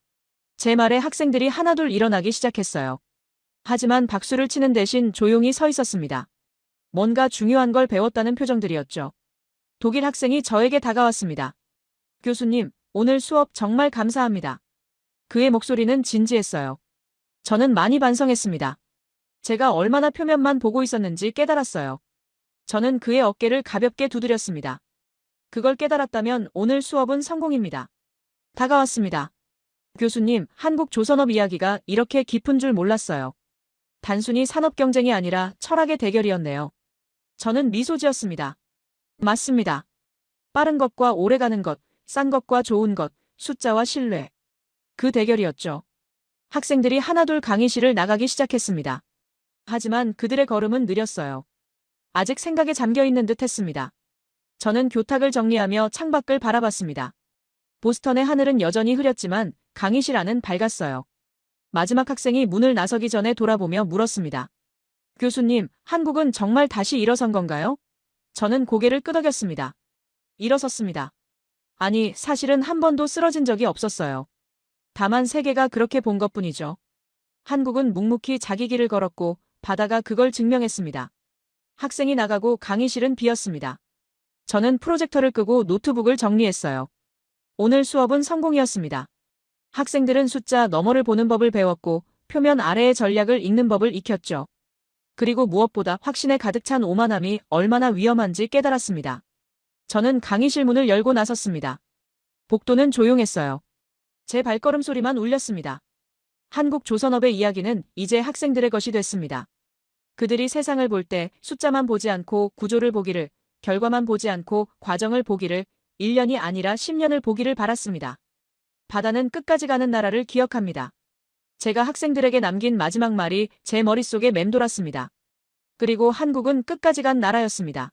제 말에 학생들이 하나둘 일어나기 시작했어요. 하지만 박수를 치는 대신 조용히 서 있었습니다. 뭔가 중요한 걸 배웠다는 표정들이었죠. 독일 학생이 저에게 다가왔습니다. 교수님, 오늘 수업 정말 감사합니다. 그의 목소리는 진지했어요. 저는 많이 반성했습니다. 제가 얼마나 표면만 보고 있었는지 깨달았어요. 저는 그의 어깨를 가볍게 두드렸습니다. 그걸 깨달았다면 오늘 수업은 성공입니다. 다가왔습니다. 교수님, 한국 조선업 이야기가 이렇게 깊은 줄 몰랐어요. 단순히 산업 경쟁이 아니라 철학의 대결이었네요. 저는 미소 지었습니다. 맞습니다. 빠른 것과 오래가는 것, 싼 것과 좋은 것, 숫자와 신뢰. 그 대결이었죠. 학생들이 하나둘 강의실을 나가기 시작했습니다. 하지만 그들의 걸음은 느렸어요. 아직 생각에 잠겨 있는 듯 했습니다. 저는 교탁을 정리하며 창밖을 바라봤습니다. 보스턴의 하늘은 여전히 흐렸지만 강의실 안은 밝았어요. 마지막 학생이 문을 나서기 전에 돌아보며 물었습니다. 교수님, 한국은 정말 다시 일어선 건가요? 저는 고개를 끄덕였습니다. 일어섰습니다. 아니, 사실은 한 번도 쓰러진 적이 없었어요. 다만 세계가 그렇게 본 것뿐이죠. 한국은 묵묵히 자기 길을 걸었고 바다가 그걸 증명했습니다. 학생이 나가고 강의실은 비었습니다. 저는 프로젝터를 끄고 노트북을 정리했어요. 오늘 수업은 성공이었습니다. 학생들은 숫자 너머를 보는 법을 배웠고 표면 아래의 전략을 읽는 법을 익혔죠. 그리고 무엇보다 확신에 가득 찬 오만함이 얼마나 위험한지 깨달았습니다. 저는 강의실 문을 열고 나섰습니다. 복도는 조용했어요. 제 발걸음 소리만 울렸습니다. 한국 조선업의 이야기는 이제 학생들의 것이 됐습니다. 그들이 세상을 볼 때 숫자만 보지 않고 구조를 보기를, 결과만 보지 않고 과정을 보기를, 1년이 아니라 10년을 보기를 바랐습니다. 바다는 끝까지 가는 나라를 기억합니다. 제가 학생들에게 남긴 마지막 말이 제 머릿속에 맴돌았습니다. 그리고 한국은 끝까지 간 나라였습니다.